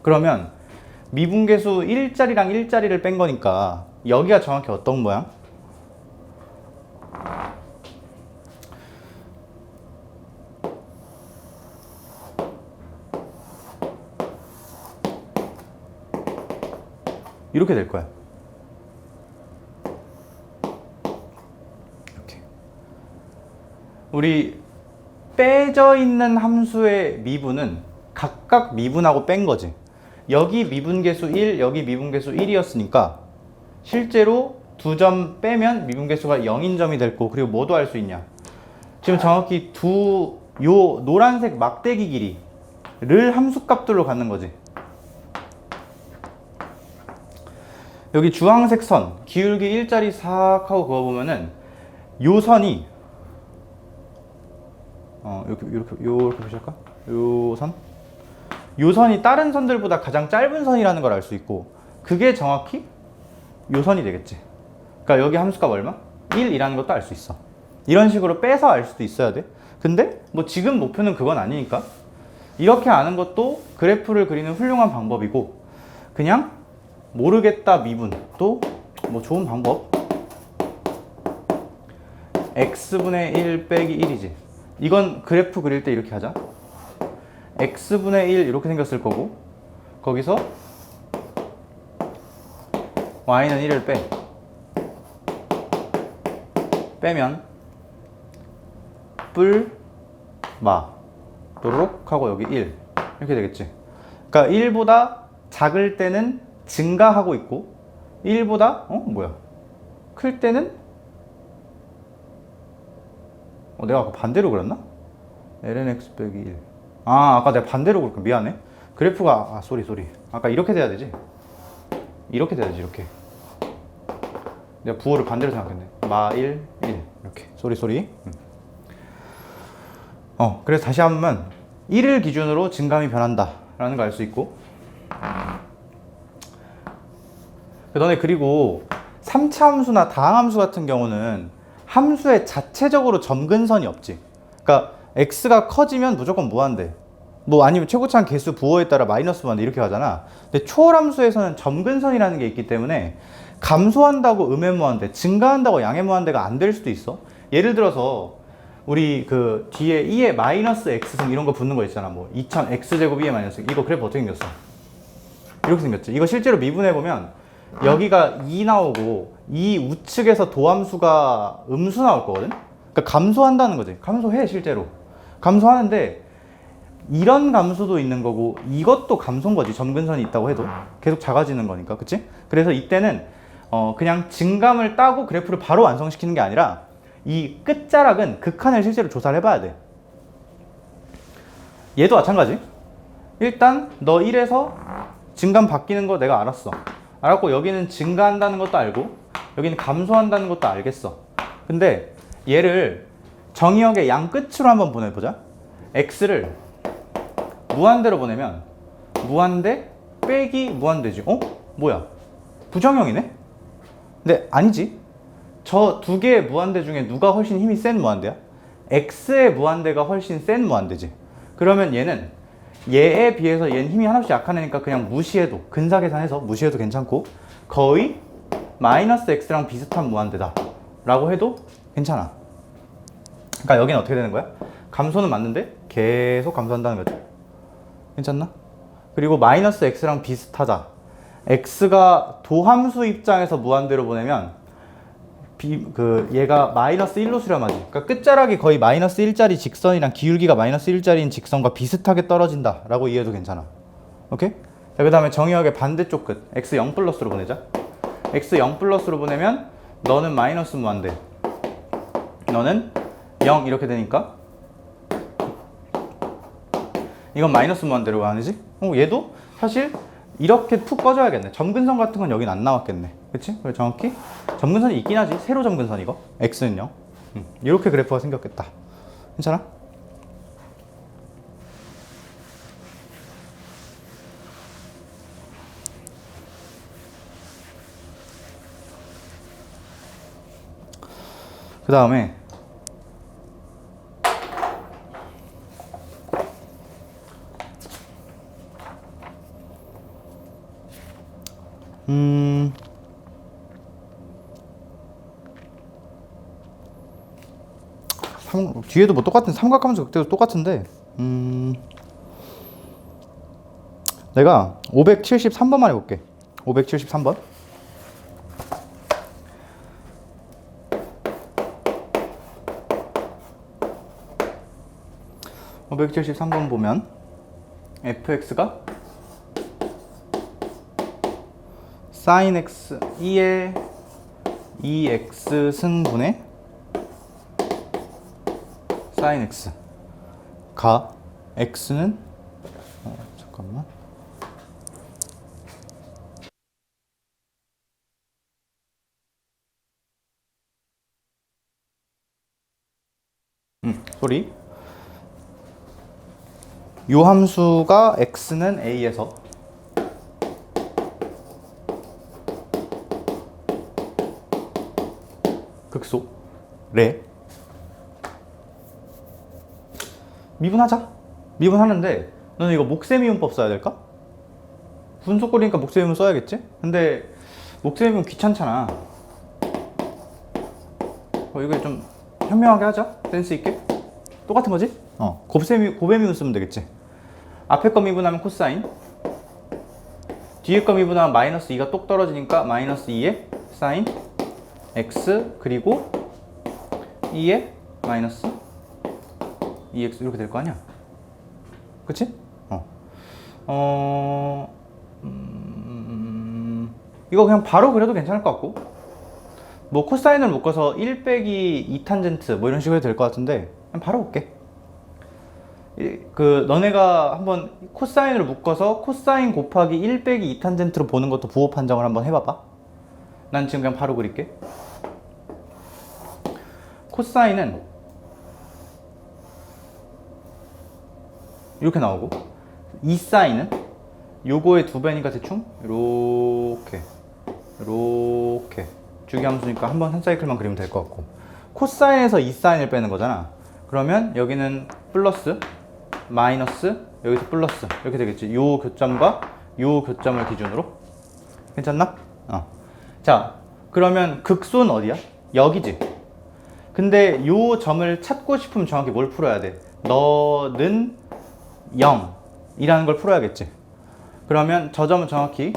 그러면 미분계수 1자리랑 1자리를 뺀 거니까 여기가 정확히 어떤 모양? 이렇게 될 거야. 이렇게. 우리 빼져 있는 함수의 미분은 각각 미분하고 뺀 거지. 여기 미분계수 1, 여기 미분계수 1이었으니까 실제로 두 점 빼면 미분계수가 0인 점이 될 거고, 그리고 뭐도 할 수 있냐? 지금 정확히 요 노란색 막대기 길이를 함수값들로 갖는 거지. 여기 주황색 선, 기울기 일자리 싹 하고 그어보면은 요 선이 이렇게 보실까? 요 선이 다른 선들보다 가장 짧은 선이라는 걸 알 수 있고, 그게 정확히 요 선이 되겠지. 그러니까 여기 함수값 얼마? 1이라는 것도 알 수 있어. 이런 식으로 빼서 알 수도 있어야 돼. 근데 뭐 지금 목표는 그건 아니니까 이렇게 아는 것도 그래프를 그리는 훌륭한 방법이고, 그냥 모르겠다 미분도 뭐 좋은 방법. x분의 1 빼기 1이지. 이건 그래프 그릴 때 이렇게 하자. x분의 1 이렇게 생겼을 거고, 거기서 y는 1을 빼면 또록 하고 여기 1 이렇게 되겠지. 그러니까 1보다 작을 때는 증가하고 있고, 1보다 클 때는 내가 아까 반대로 그렸나? lnx 빼기 1. 아까 내가 반대로 그렸구나. 미안해. 그래프가 쏘리. 아까 이렇게 돼야 되지. 이렇게 돼야지. 이렇게. 내가 부호를 반대로 생각했네. 마1 1 이렇게. 쏘리. 그래서 다시 한번 1을 기준으로 증감이 변한다 라는 걸 알 수 있고, 너네 그리고 3차 함수나 다항함수 같은 경우는 함수에 자체적으로 점근선이 없지. 그러니까 x가 커지면 무조건 무한대. 뭐 아니면 최고차항 개수 부호에 따라 마이너스 무한대 이렇게 가잖아. 근데 초월함수에서는 점근선이라는 게 있기 때문에 감소한다고 음의 무한대, 증가한다고 양의 무한대가 안 될 수도 있어. 예를 들어서 우리 그 뒤에 2의 마이너스 x승 이런 거 붙는 거 있잖아. 뭐 2000 x제곱 2의 마이너스 이거 그래프 어떻게 생겼어? 이렇게 생겼지. 이거 실제로 미분해 보면 여기가 2 나오고 이 우측에서 도함수가 음수 나올 거거든. 그러니까 감소한다는 거지. 감소해 실제로. 감소하는데 이런 감소도 있는 거고 이것도 감소인 거지. 점근선이 있다고 해도 계속 작아지는 거니까, 그치? 그래서 이때는 그냥 증감을 따고 그래프를 바로 완성시키는 게 아니라 이 끝자락은 극한을 실제로 조사를 해봐야 돼. 얘도 마찬가지. 일단 너 1에서 증감 바뀌는 거 내가 알았어. 알았고 여기는 증가한다는 것도 알고 여기는 감소한다는 것도 알겠어. 근데 얘를 정의역의 양 끝으로 한번 보내보자. x를 무한대로 보내면 무한대 빼기 무한대지. 뭐야? 부정형이네? 근데 아니지. 저 두 개의 무한대 중에 누가 훨씬 힘이 센 무한대야? x의 무한대가 훨씬 센 무한대지. 그러면 얘는 얘에 비해서 얘는 힘이 하나씩 약한 애니까 그냥 무시해도, 근사 계산해서 무시해도 괜찮고 거의 마이너스 x랑 비슷한 무한대다 라고 해도 괜찮아. 그러니까 여기는 어떻게 되는 거야? 감소는 맞는데 계속 감소한다는 거죠. 괜찮나? 그리고 마이너스 x랑 비슷하다. x가 도함수 입장에서 무한대로 보내면 얘가 마이너스 1로 수렴하지. 그러니까 끝자락이 거의 마이너스 1짜리 직선이랑 기울기가 마이너스 1짜리인 직선과 비슷하게 떨어진다 라고 이해해도 괜찮아. 오케이? 자, 그 다음에 정의역의 반대쪽 끝 x 0 플러스로 보내자. x 0 플러스로 보내면 너는 마이너스 무한대, 너는 0 이렇게 되니까 이건 마이너스 무한대로 아니지? 얘도 사실 이렇게 푹 꺼져야겠네. 점근선 같은 건 여긴 안 나왔겠네. 그치? 그래서 정확히 점근선이 있긴 하지. 세로 점근선 이거. x는요. 이렇게 그래프가 생겼겠다. 괜찮아? 그 다음에 뒤에도 뭐 똑같은 삼각함수 극대도 똑같은데 내가 573번만 해볼게. 573번. 보면 fx가 sin x 2의 2x 승분의 sin x 가 x는 잠깐만 소리 요 함수가 x는 a에서 극소 레 미분하자. 미분하는데 너는 이거 목세미분법 써야 될까? 분속거리니까 목세미분 써야겠지? 근데 목세미분 귀찮잖아. 이거 좀 현명하게 하자. 센스 있게. 똑같은 거지? 고배미분 쓰면 되겠지. 앞에 거 미분하면 코사인, 뒤에 거 미분하면 마이너스 2가 똑 떨어지니까 마이너스 2의 사인 x 그리고 2의 마이너스 2x 이렇게 될 거 아니야? 그치? 이거 그냥 바로 그려도 괜찮을 것 같고 뭐 코사인을 묶어서 1 빼기 2탄젠트 뭐 이런 식으로 해도 될 것 같은데 그냥 바로 볼게. 너네가 한번 코사인을 묶어서 코사인 곱하기 1 빼기 2탄젠트로 보는 것도 부호 판정을 한번 해봐봐. 난 지금 그냥 바로 그릴게. 코사인은 이렇게 나오고 이 사인은 요거의 2배니까 대충 이렇게 주기함수니까 한번 한 사이클만 그리면 될 것 같고, 코사인에서 이 사인을 빼는 거잖아. 그러면 여기는 플러스 마이너스 여기서 플러스 이렇게 되겠지. 요 교점과 요 교점을 기준으로. 괜찮나? 자, 그러면 극소는 어디야? 여기지. 근데 요 점을 찾고 싶으면 정확히 뭘 풀어야 돼? 너는 0이라는 걸 풀어야겠지. 그러면 저 점은 정확히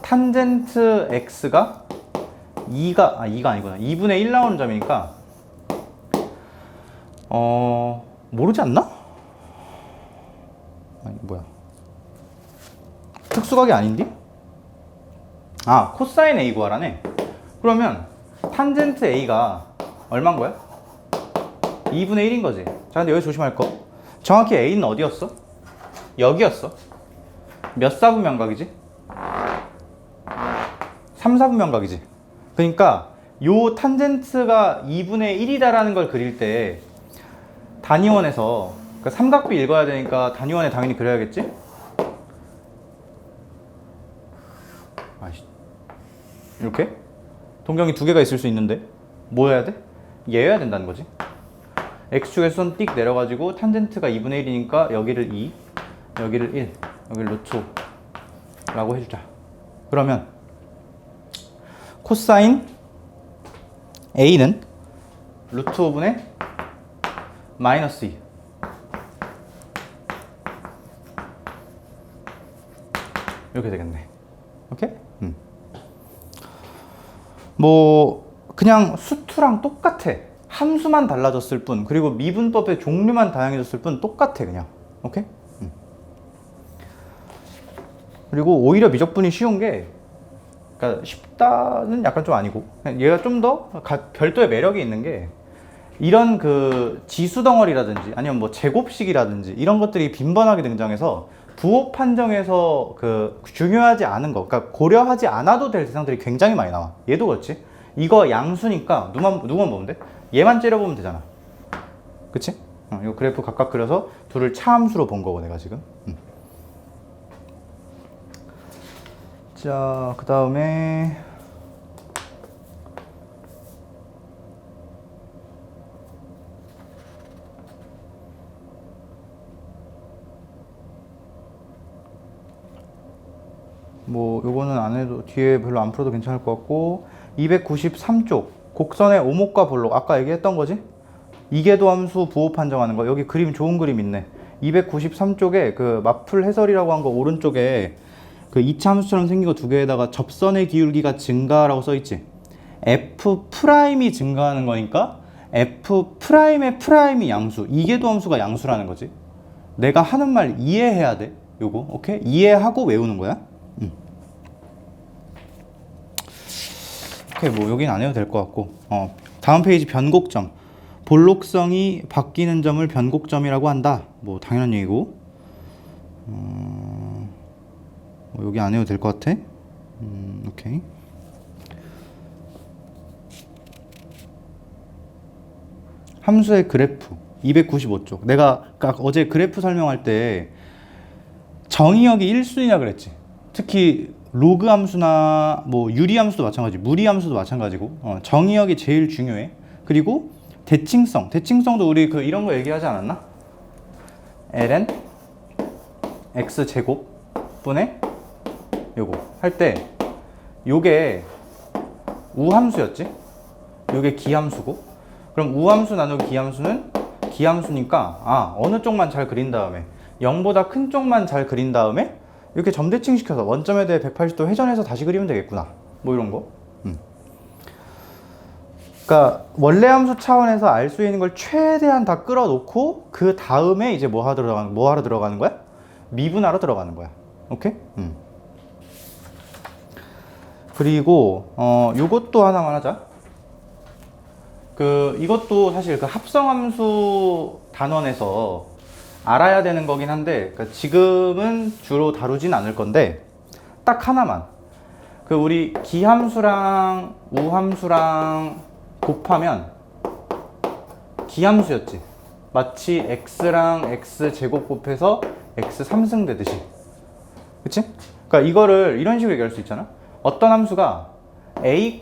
탄젠트 x가 2가 아니구나. 2분의 1 나오는 점이니까 모르지 않나? 아니 뭐야, 특수각이 아닌데? 코사인 A 구하라네. 그러면 탄젠트 A가 얼마인 거야? 2분의 1인 거지. 자, 근데 여기 조심할 거, 정확히 A는 어디였어? 여기였어. 몇 사분면각이지? 3, 4분면각이지. 그러니까 요 탄젠트가 2분의 1이다라는 걸 그릴 때 단위원에서 그러니까 삼각비 읽어야 되니까 단위원에 당연히 그려야겠지? 이렇게? 동경이 2개가 있을 수 있는데 뭐 해야 돼? 얘여야 된다는 거지. x축에서 손 띡 내려가지고 탄젠트가 2분의 1이니까 여기를 2, 여기를 1, 여기를 루트 5 라고 해주자. 그러면 코사인 a는 루트 5분의 마이너스 2 이렇게 되겠네. 오케이? 뭐 그냥 수투랑 똑같아. 함수만 달라졌을 뿐, 그리고 미분법의 종류만 다양해졌을 뿐 똑같아 그냥. 오케이? 그리고 오히려 미적분이 쉬운 게, 그러니까 쉽다는 약간 좀 아니고, 얘가 좀 더 별도의 매력이 있는 게, 이런 그 지수 덩어리라든지 아니면 뭐 제곱식이라든지 이런 것들이 빈번하게 등장해서 부호 판정에서 그 중요하지 않은 거, 그러니까 고려하지 않아도 될 대상들이 굉장히 많이 나와. 얘도 그렇지. 이거 양수니까 누구만 보면 돼? 얘만 째려보면 되잖아. 그치? 이 그래프 각각 그려서 둘을 차함수로 본 거고 내가 지금. 자, 그 다음에 뭐 요거는 안 해도 뒤에 별로 안 풀어도 괜찮을 것 같고, 293쪽 곡선의 오목과 볼록 아까 얘기했던 거지? 이계도 함수 부호 판정하는 거. 여기 그림 좋은 그림 있네. 293쪽에 그 마풀 해설이라고 한 거 오른쪽에 그 2차 함수처럼 생긴 거 2개에다가 접선의 기울기가 증가라고 써있지. F'이 증가하는 거니까 F'의 프라임이 양수, 이계도 함수가 양수라는 거지. 내가 하는 말 이해해야 돼. 요거 오케이? 이해하고 외우는 거야. 오케이, 뭐 여긴 안 해도 될 것 같고. 다음 페이지 변곡점. 볼록성이 바뀌는 점을 변곡점이라고 한다. 뭐 당연한 얘기고. 뭐 여기 안 해도 될 것 같아. 오케이. 함수의 그래프 295쪽. 내가 어제 그래프 설명할 때 정의역이 1순위라 그랬지. 특히 로그 함수나 뭐 유리 함수도 마찬가지, 무리 함수도 마찬가지고, 정의역이 제일 중요해. 그리고 대칭성도 우리 그 이런 거 얘기하지 않았나? ln x 제곱 분의 요거 할 때 요게 우함수였지? 요게 기함수고, 그럼 우함수 나누기 기함수는 기함수니까 어느 쪽만 잘 그린 다음에 0보다 큰 쪽만 잘 그린 다음에 이렇게 점대칭 시켜서 원점에 대해 180도 회전해서 다시 그리면 되겠구나. 뭐 이런 거. 그러니까 원래 함수 차원에서 알 수 있는 걸 최대한 다 끌어놓고 그 다음에 이제 뭐 하러 들어가는 거야? 미분하러 들어가는 거야. 오케이? 그리고 요것도 하나만 하자. 이것도 사실 그 합성함수 단원에서 알아야 되는 거긴 한데, 그러니까 지금은 주로 다루진 않을 건데 딱 하나만. 우리 기함수랑 우함수랑 곱하면 기함수였지. 마치 x랑 x 제곱 곱해서 x 3승 되듯이. 그치? 그러니까 이거를 이런 식으로 얘기할 수 있잖아. 어떤 함수가 a,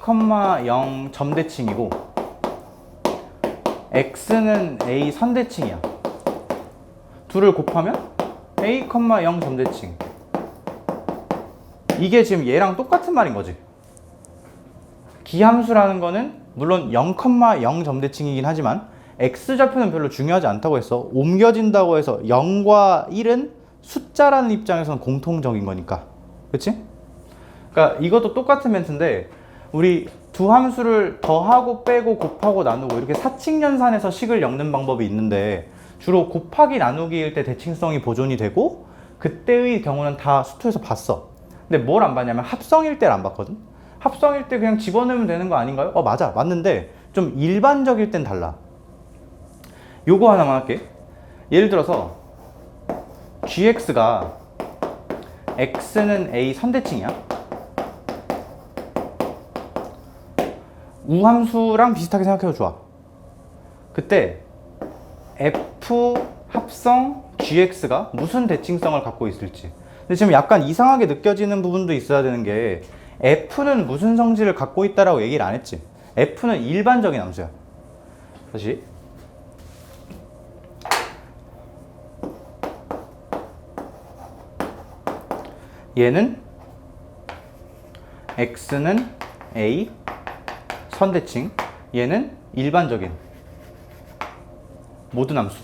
0 점대칭이고 x는 a 선대칭이야. 둘을 곱하면 a, 0 점대칭. 이게 지금 얘랑 똑같은 말인 거지. 기함수라는 거는 물론 0, 0 점대칭이긴 하지만 x좌표는 별로 중요하지 않다고 했어. 옮겨진다고 해서 0과 1은 숫자라는 입장에서는 공통적인 거니까. 그치? 그러니까 이것도 똑같은 멘트인데 우리 두 함수를 더하고 빼고 곱하고 나누고 이렇게 사칙연산에서 식을 엮는 방법이 있는데 주로 곱하기 나누기일 때 대칭성이 보존이 되고 그때의 경우는 다 수투에서 봤어. 근데 뭘 안 봤냐면 합성일 때를 안 봤거든. 합성일 때 그냥 집어넣으면 되는 거 아닌가요? 맞아. 맞는데 좀 일반적일 땐 달라. 요거 하나만 할게. 예를 들어서 gx가 x는 a 선대칭이야. 우함수랑 비슷하게 생각해도 좋아. 그때 f 합성 gx가 무슨 대칭성을 갖고 있을지. 근데 지금 약간 이상하게 느껴지는 부분도 있어야 되는 게 f는 무슨 성질을 갖고 있다라고 얘기를 안 했지. f는 일반적인 함수야. 다시 얘는 x는 a 선대칭, 얘는 일반적인 모든 함수.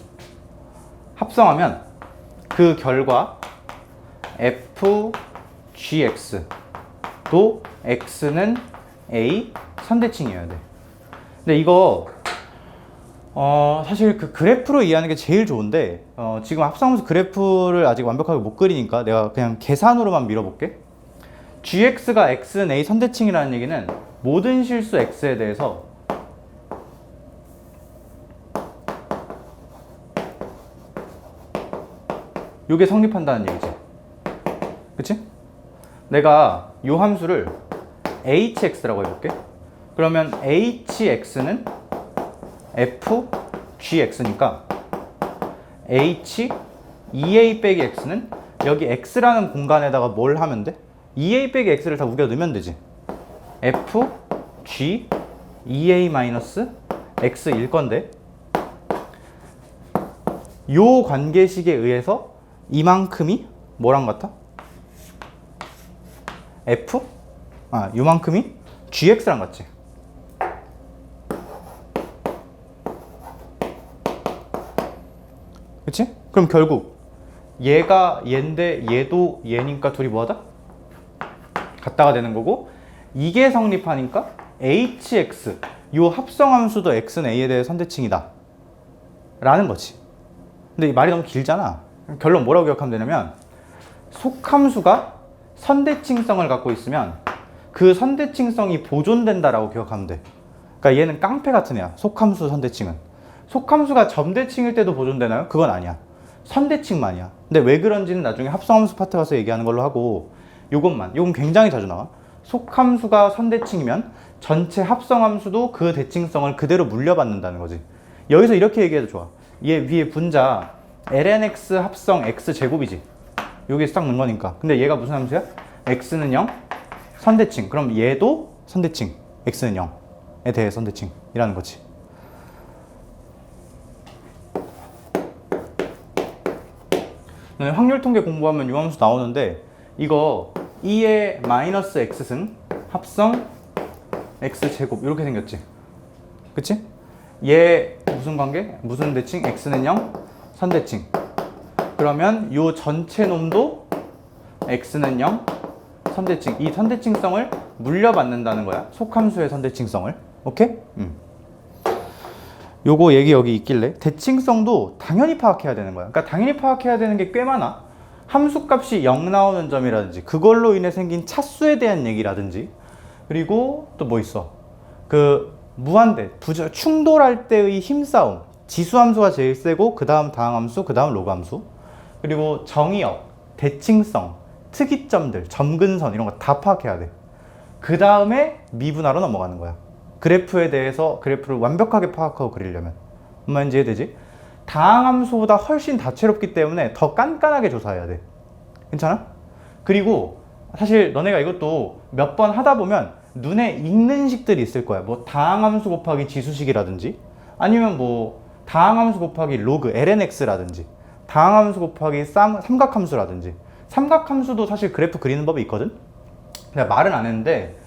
합성하면 그 결과 f gx 또 x는 a 선대칭이어야 돼. 근데 이거 사실 그 그래프로 이해하는 게 제일 좋은데 지금 합성함수 그래프를 아직 완벽하게 못 그리니까 내가 그냥 계산으로만 밀어볼게. gx가 x는 a 선대칭이라는 얘기는 모든 실수 x에 대해서 요게 성립한다는 얘기지. 그치? 내가 요 함수를 hx라고 해볼게. 그러면 hx는 f gx니까 h 2a 빼기 x는 여기 x라는 공간에다가 뭘 하면 돼? 2a 빼기 x를 다 우겨 넣으면 되지. f g 2a 마이너스 x일 건데 요 관계식에 의해서 이만큼이 뭐랑 같아? f? 요만큼이 gx랑 같지. 그치? 그럼 결국 얘가 얘인데 얘도 얘니까 둘이 뭐하다? 같다가 되는 거고 이게 성립하니까 hx 요 합성함수도 x는 a에 대해 선대칭이다 라는 거지. 근데 이 말이 너무 길잖아. 결론 뭐라고 기억하면 되냐면 속함수가 선대칭성을 갖고 있으면 그 선대칭성이 보존된다라고 기억하면 돼. 그러니까 얘는 깡패 같은 애야. 속함수 선대칭은. 속함수가 점대칭일 때도 보존되나요? 그건 아니야. 선대칭만이야. 근데 왜 그런지는 나중에 합성함수 파트 가서 얘기하는 걸로 하고 요건 굉장히 자주 나와. 속함수가 선대칭이면 전체 합성함수도 그 대칭성을 그대로 물려받는다는 거지. 여기서 이렇게 얘기해도 좋아. 얘 위에 분자 lnx 합성 x제곱이지. 여기에 딱 넣은 거니까. 근데 얘가 무슨 함수야? x는 0, 선대칭. 그럼 얘도 선대칭. x는 0에 대해 선대칭이라는 거지. 확률 통계 공부하면 요 함수 나오는데 이거 2의 마이너스 x승 합성 x제곱 이렇게 생겼지. 그치? 얘 무슨 관계? 무슨 대칭? x는 0, 선대칭. 그러면 요 전체 놈도 x는 0, 선대칭. 이 선대칭성을 물려받는다는 거야. 속함수의 선대칭성을. 오케이? 요거 얘기 여기 있길래 대칭성도 당연히 파악해야 되는 거야. 그러니까 당연히 파악해야 되는 게 꽤 많아. 함수값이 0 나오는 점이라든지 그걸로 인해 생긴 차수에 대한 얘기라든지 그리고 또 뭐 있어? 그 무한대, 충돌할 때의 힘싸움. 지수함수가 제일 세고 그 다음 다항함수, 그 다음 로그함수. 그리고 정의역, 대칭성, 특이점들, 점근선 이런 거 다 파악해야 돼. 그 다음에 미분하로 넘어가는 거야. 그래프에 대해서 그래프를 완벽하게 파악하고 그리려면. 무슨 말인지 이해되지? 다항함수보다 훨씬 다채롭기 때문에 더 깐깐하게 조사해야 돼. 괜찮아? 그리고 사실 너네가 이것도 몇 번 하다 보면 눈에 익는 식들이 있을 거야. 뭐 다항함수 곱하기 지수식이라든지 아니면 뭐 다항함수 곱하기 로그 lnx라든지 다항함수 곱하기 삼각함수라든지. 삼각함수도 사실 그래프 그리는 법이 있거든. 내가 말은 안 했는데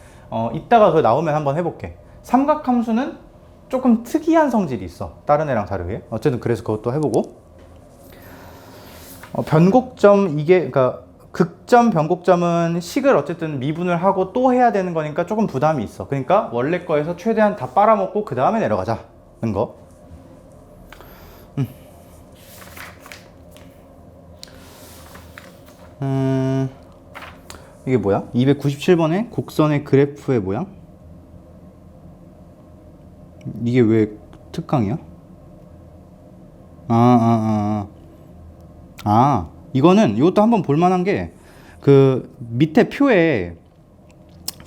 이따가 그거 나오면 한번 해볼게. 삼각함수는 조금 특이한 성질이 있어. 다른 애랑 다르게. 어쨌든 그래서 그것도 해보고. 변곡점 이게 그러니까 극점 변곡점은 식을 어쨌든 미분을 하고 또 해야 되는 거니까 조금 부담이 있어. 그러니까 원래 거에서 최대한 다 빨아먹고 그 다음에 내려가자는 거. 이게 뭐야? 297번의 곡선의 그래프의 모양? 이게 왜 특강이야? 이거는 이것도 한번 볼만한 게 그 밑에 표에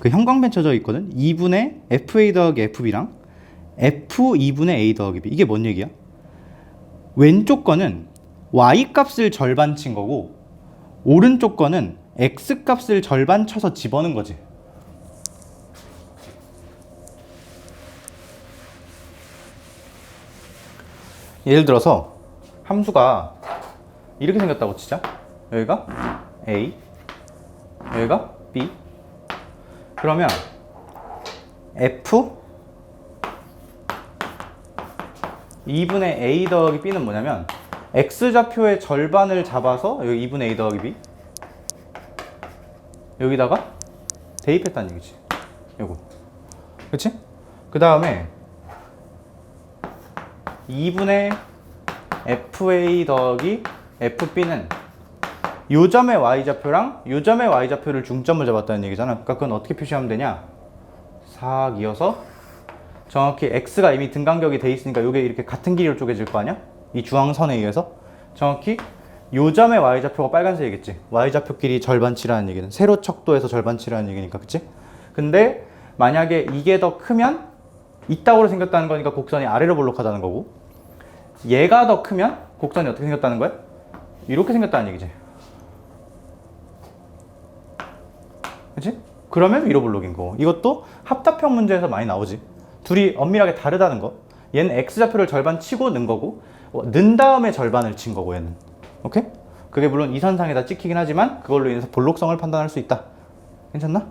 그 형광펜 쳐져 있거든. 2분의 FA 더하기 FB랑 F 2분의 A 더하기 B. 이게 뭔 얘기야? 왼쪽 거는 Y 값을 절반 친 거고 오른쪽 거는 X 값을 절반 쳐서 집어넣은 거지. 예를 들어서 함수가 이렇게 생겼다고 치자. 여기가 A, 여기가 B. 그러면 F 2분의 A 더하기 B는 뭐냐면 X좌표의 절반을 잡아서 여기 2분의 A 더하기 B 여기다가 대입했다는 얘기지. 요거. 그치? 그 다음에 2분의 FA 더하기 FB는 요 점의 Y좌표랑 요 점의 Y좌표를 중점을 잡았다는 얘기잖아. 그러니까 그건 어떻게 표시하면 되냐? 싹 이어서 정확히 X가 이미 등간격이 돼 있으니까 요게 이렇게 같은 길이로 쪼개질 거 아니야? 이 주황선에 의해서 정확히 요 점의 Y좌표가 빨간색이겠지. Y좌표끼리 절반치라는 얘기는 세로 척도에서 절반치라는 얘기니까. 그치? 근데 만약에 이게 더 크면 이따구로 생겼다는 거니까 곡선이 아래로 볼록하다는 거고 얘가 더 크면 곡선이 어떻게 생겼다는 거야? 이렇게 생겼다는 얘기지. 그치? 그러면 위로 볼록인 거. 이것도 합답형 문제에서 많이 나오지. 둘이 엄밀하게 다르다는 거. 얘는 X좌표를 절반 치고 는 거고 는 다음에 절반을 친 거고 얘는. 오케이? 그게 물론 이 선상에다 찍히긴 하지만 그걸로 인해서 볼록성을 판단할 수 있다. 괜찮나?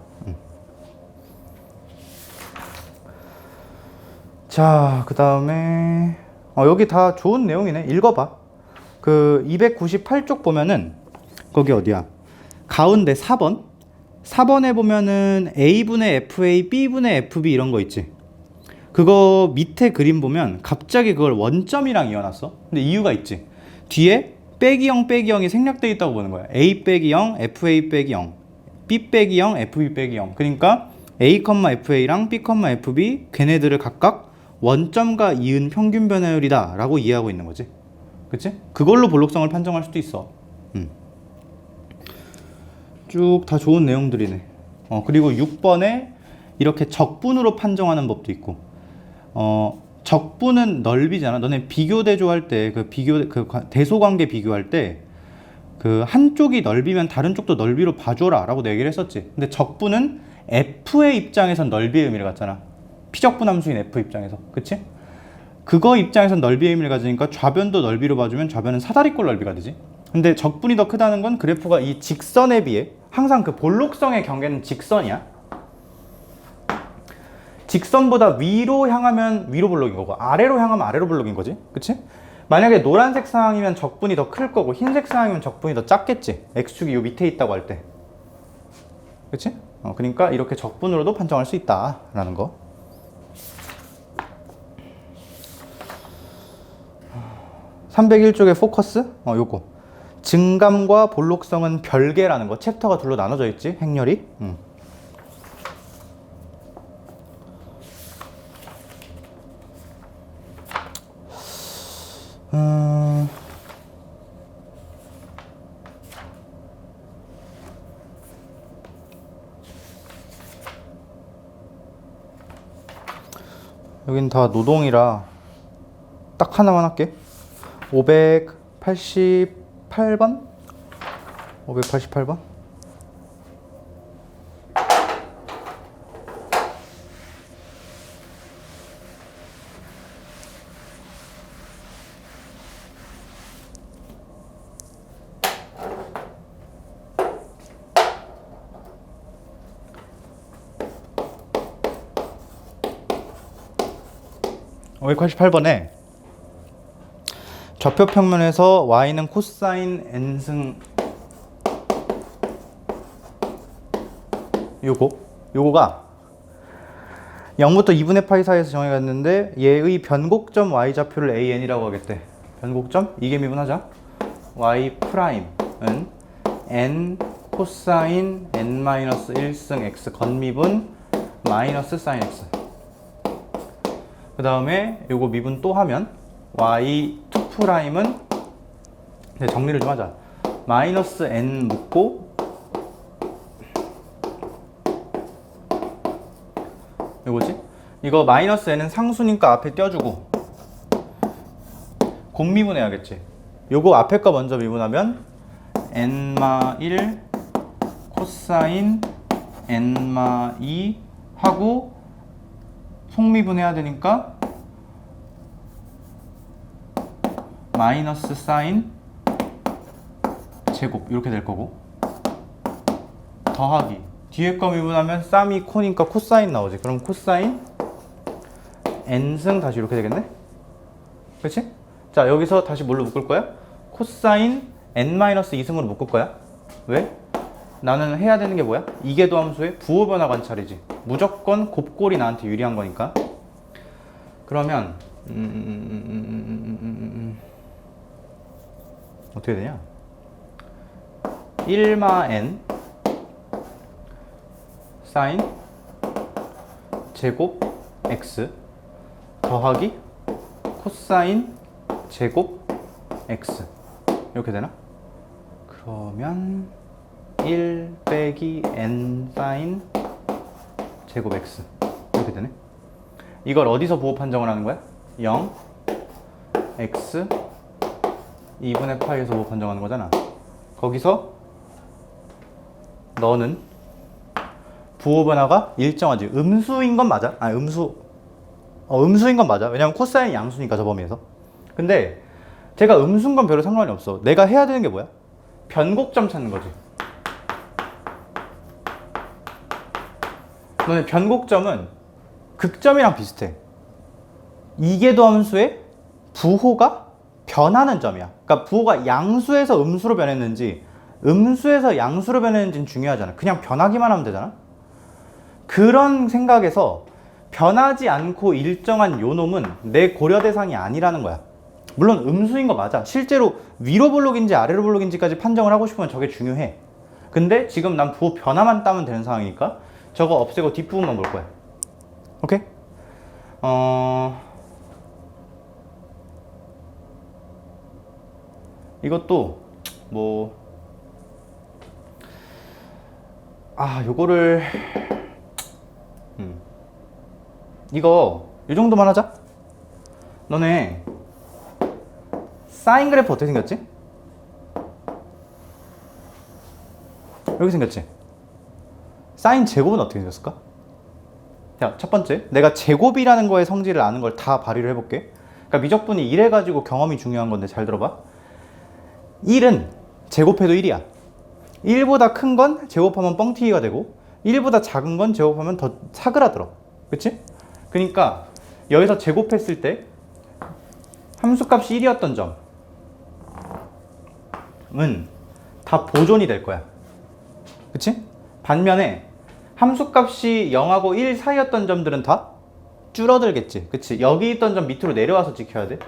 자, 그 다음에 여기 다 좋은 내용이네. 읽어봐. 그 298쪽 보면은 거기 어디야? 가운데 4번. 4번에 보면은 A분의 FA, B분의 FB 이런 거 있지. 그거 밑에 그림 보면 갑자기 그걸 원점이랑 이어놨어. 근데 이유가 있지. 뒤에 빼기 0 빼기 0이 생략되어 있다고 보는 거야. A 빼기 0, FA 빼기 0, B 빼기 0, FB 빼기 0. 그러니까 A, FA랑 B, FB 걔네들을 각각 원점과 이은 평균 변화율이다 라고 이해하고 있는 거지. 그치? 그걸로 볼록성을 판정할 수도 있어. 쭉 다 좋은 내용들이네. 그리고 6번에 이렇게 적분으로 판정하는 법도 있고. 적분은 넓이잖아. 너네 비교 대조할 때 그 대소 관계 비교할 때 그 한쪽이 넓이면 다른 쪽도 넓이로 봐줘라 라고 얘기를 했었지. 근데 적분은 F의 입장에선 넓이의 의미를 갖잖아. 피적분 함수인 F 입장에서. 그치? 그거 입장에선 넓이의 의미를 가지니까 좌변도 넓이로 봐주면 좌변은 사다리꼴 넓이가 되지. 근데 적분이 더 크다는 건 그래프가 이 직선에 비해 항상 그 볼록성의 경계는 직선이야. 직선보다 위로 향하면 위로 볼록인 거고 아래로 향하면 아래로 볼록인 거지. 그치? 만약에 노란색 상황이면 적분이 더 클 거고 흰색 상황이면 적분이 더 작겠지. X축이 요 밑에 있다고 할 때. 그치? 그러니까 이렇게 적분으로도 판정할 수 있다라는 거. 301쪽의 포커스? 요거. 증감과 볼록성은 별개라는 거. 챕터가 둘로 나눠져 있지. 행렬이. 여긴 다 노동이라 딱 하나만 할게. 588번? 588번? 588번에 좌표 평면에서 y는 코사인 n승 요거가 0부터 2분의 파이 사이에서 정해갔는데 얘의 변곡점 y좌표를 an이라고 하겠대. 변곡점 이게 미분하자. y 프라임은 n 코사인 n-1승 x 건미분 마이너스 사인 x. 그 다음에 요거 미분 또 하면 y2 프라임은 정리를 좀 하자. 마이너스 n 묶고 요거지? 이거 마이너스 n은 상수니까 앞에 떼어주고 곱미분해야겠지. 요거 앞에 거 먼저 미분하면 n-1 코사인 n-2 하고 속미분해야 되니까 마이너스 사인 제곱 이렇게 될 거고 더하기 뒤에 거 미분하면 쌈이 코니까 코사인 나오지. 그럼 코사인 n승 다시 이렇게 되겠네? 그렇지? 자 여기서 다시 뭘로 묶을 거야? 코사인 n-2승으로 묶을 거야. 왜? 나는 해야 되는 게 뭐야? 이계도함수의 부호변화 관찰이지. 무조건 곱골이 나한테 유리한 거니까. 그러면 어떻게 되냐? 1마 n 사인 제곱 x 더하기 코사인 제곱 x 이렇게 되나? 그러면 1 빼기 n 사인 제곱 x 이렇게 되네. 이걸 어디서 부호 판정을 하는 거야? 0 x 2분의 파이에서 부호 판정하는 거잖아. 거기서 너는 부호 변화가 일정하지. 음수인 건 맞아. 아니 음수인 건 맞아. 왜냐면 코사인 양수니까 저 범위에서. 근데 제가 음수인 건 별로 상관이 없어. 내가 해야 되는 게 뭐야? 변곡점 찾는 거지. 너네 변곡점은 극점이랑 비슷해. 이계도함수의 부호가 변하는 점이야. 그러니까 부호가 양수에서 음수로 변했는지 음수에서 양수로 변했는지는 중요하잖아. 그냥 변하기만 하면 되잖아. 그런 생각에서 변하지 않고 일정한 요놈은 내 고려 대상이 아니라는 거야. 물론 음수인 거 맞아. 실제로 위로 볼록인지 아래로 볼록인지까지 판정을 하고 싶으면 저게 중요해. 근데 지금 난 부호 변화만 따면 되는 상황이니까 저거 없애고 뒷부분만 볼 거야. 오케이? 이것도 요거를 이거 이 정도만 하자. 너네 사인 그래프 어떻게 생겼지? 이렇게 생겼지? 사인 제곱은 어떻게 생겼을까? 자, 첫 번째, 내가 제곱이라는 거의 성질을 아는 걸 다 발휘를 해볼게. 그러니까 미적분이 1해가지고 경험이 중요한 건데 잘 들어봐. 1은 제곱해도 1이야. 1보다 큰 건 제곱하면 뻥튀기가 되고 1보다 작은 건 제곱하면 더 사그라들어. 그치? 그러니까 여기서 제곱했을 때 함수값이 1이었던 점은 다 보존이 될 거야. 그치? 반면에 함수값이 0하고 1 사이였던 점들은 다 줄어들겠지. 그치? 여기 있던 점 밑으로 내려와서 지켜야 돼.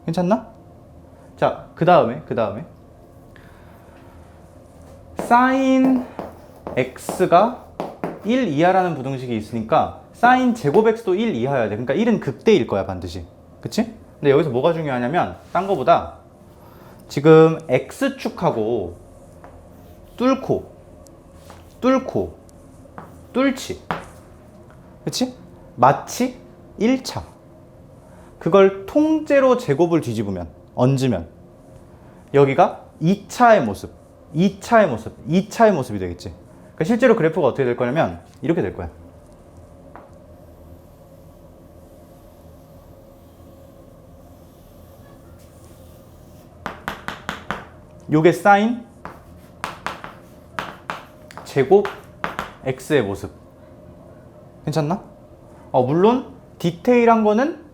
괜찮나? 자, 그 다음에 사인 x가 1 이하라는 부등식이 있으니까 사인 제곱 x도 1 이하여야 돼. 그러니까 1은 극대일 거야 반드시. 그치? 근데 여기서 뭐가 중요하냐면 딴 거보다 지금 x축하고 뚫지. 그치? 마치 1차. 그걸 통째로 제곱을 뒤집으면, 얹으면 여기가 2차의 모습이 되겠지. 그러니까 실제로 그래프가 어떻게 될 거냐면 이렇게 될 거야. 요게 사인 제곱 x의 모습. 괜찮나? 물론 디테일한 거는